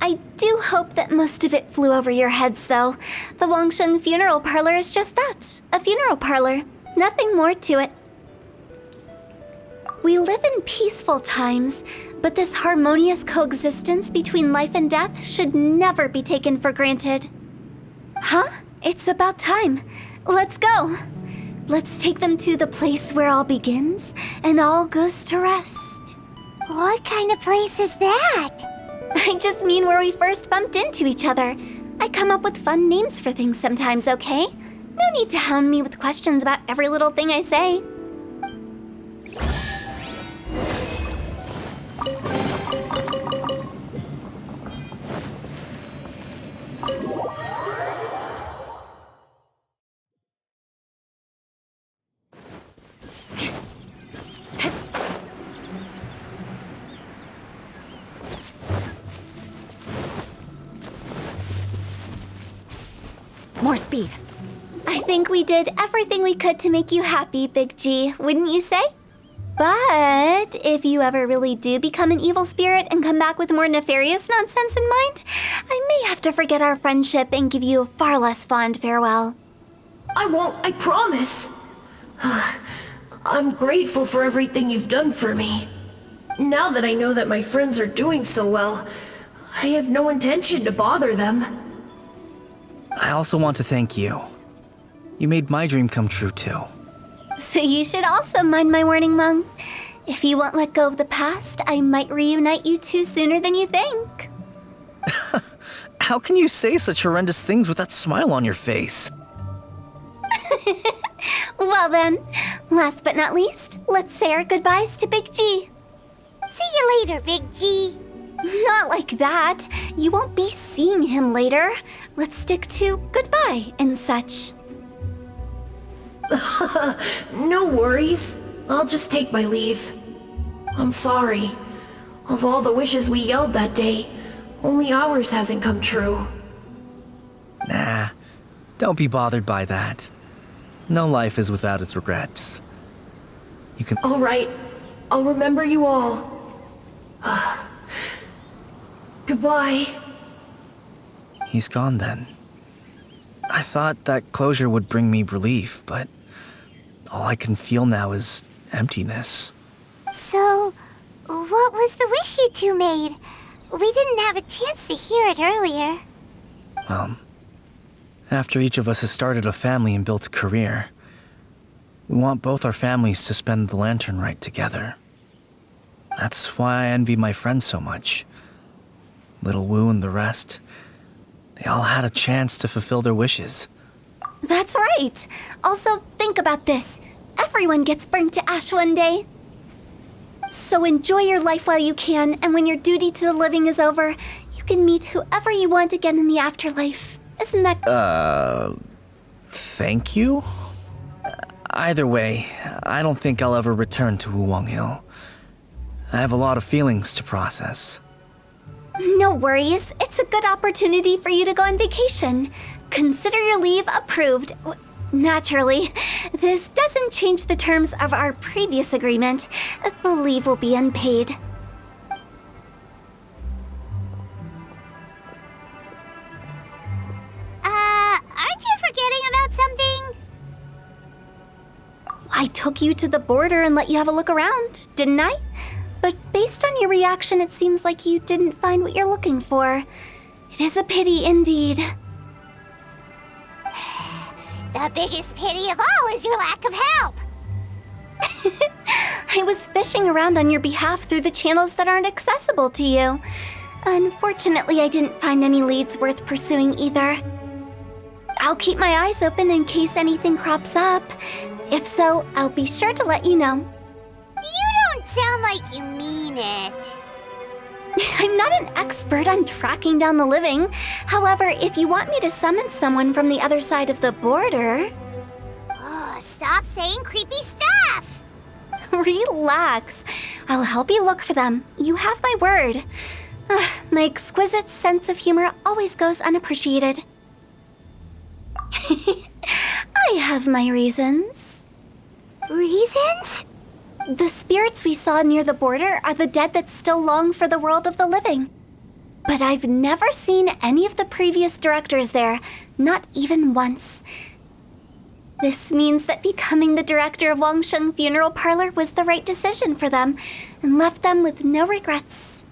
I do hope that most of it flew over your heads, though. The Wangsheng Funeral Parlor is just that, a funeral parlor. Nothing more to it. We live in peaceful times, but this harmonious coexistence between life and death should never be taken for granted. Huh? It's about time. Let's go. Let's take them to the place where all begins and all goes to rest. What kind of place is that? I just mean where we first bumped into each other. I come up with fun names for things sometimes, okay? No need to hound me with questions about every little thing I say. more speed. I think we did everything we could to make you happy, Big G, wouldn't you say? But if you ever really do become an evil spirit and come back with more nefarious nonsense in mind, I may have to forget our friendship and give you a far less fond farewell. I won't, I promise. I'm grateful for everything you've done for me. Now that I know that my friends are doing so well, I have no intention to bother them. I also want to thank you. You made my dream come true too. So you should also mind my warning, Mung. If you won't let go of the past, I might reunite you two sooner than you think. How can you say such horrendous things with that smile on your face? Well then, last but not least, let's say our goodbyes to Big G. See you later, Big G. Not like that. You won't be seeing him later. Let's stick to goodbye and such. No worries. I'll just take my leave. I'm sorry. Of all the wishes we yelled that day, only ours hasn't come true. Nah, don't be bothered by that. No life is without its regrets. You can... All right. I'll remember you all. Goodbye. He's gone then. I thought that closure would bring me relief, but all I can feel now is emptiness. So, what was the wish you two made? We didn't have a chance to hear it earlier. Well, after each of us has started a family and built a career, we want both our families to spend the lantern rite together. That's why I envy my friends so much. Little Wu and the rest, they all had a chance to fulfill their wishes. That's right. Also, think about this. Everyone gets burnt to ash one day. So enjoy your life while you can, and when your duty to the living is over, you can meet whoever you want again in the afterlife. Isn't that... Thank you? Either way, I don't think I'll ever return to Wuwang Hill. I have a lot of feelings to process. No worries. It's a good opportunity for you to go on vacation. Consider your leave approved. Naturally, this doesn't change the terms of our previous agreement. The leave will be unpaid. Aren't you forgetting about something? I took you to the border and let you have a look around, didn't I? But based on your reaction, it seems like you didn't find what you're looking for. It is a pity indeed. The biggest pity of all is your lack of help. I was fishing around on your behalf through the channels that aren't accessible to you. Unfortunately, I didn't find any leads worth pursuing either. I'll keep my eyes open in case anything crops up. If so, I'll be sure to let you know. You don't sound like you mean it. I'm not an expert on tracking down the living. However, if you want me to summon someone from the other side of the border... Oh, stop saying creepy stuff! Relax. I'll help you look for them. You have my word. My exquisite sense of humor always goes unappreciated. I have my reasons. Reasons? The spirits we saw near the border are the dead that still long for the world of the living. But I've never seen any of the previous directors there, not even once. This means that becoming the director of Wangsheng Funeral Parlor was the right decision for them, and left them with no regrets.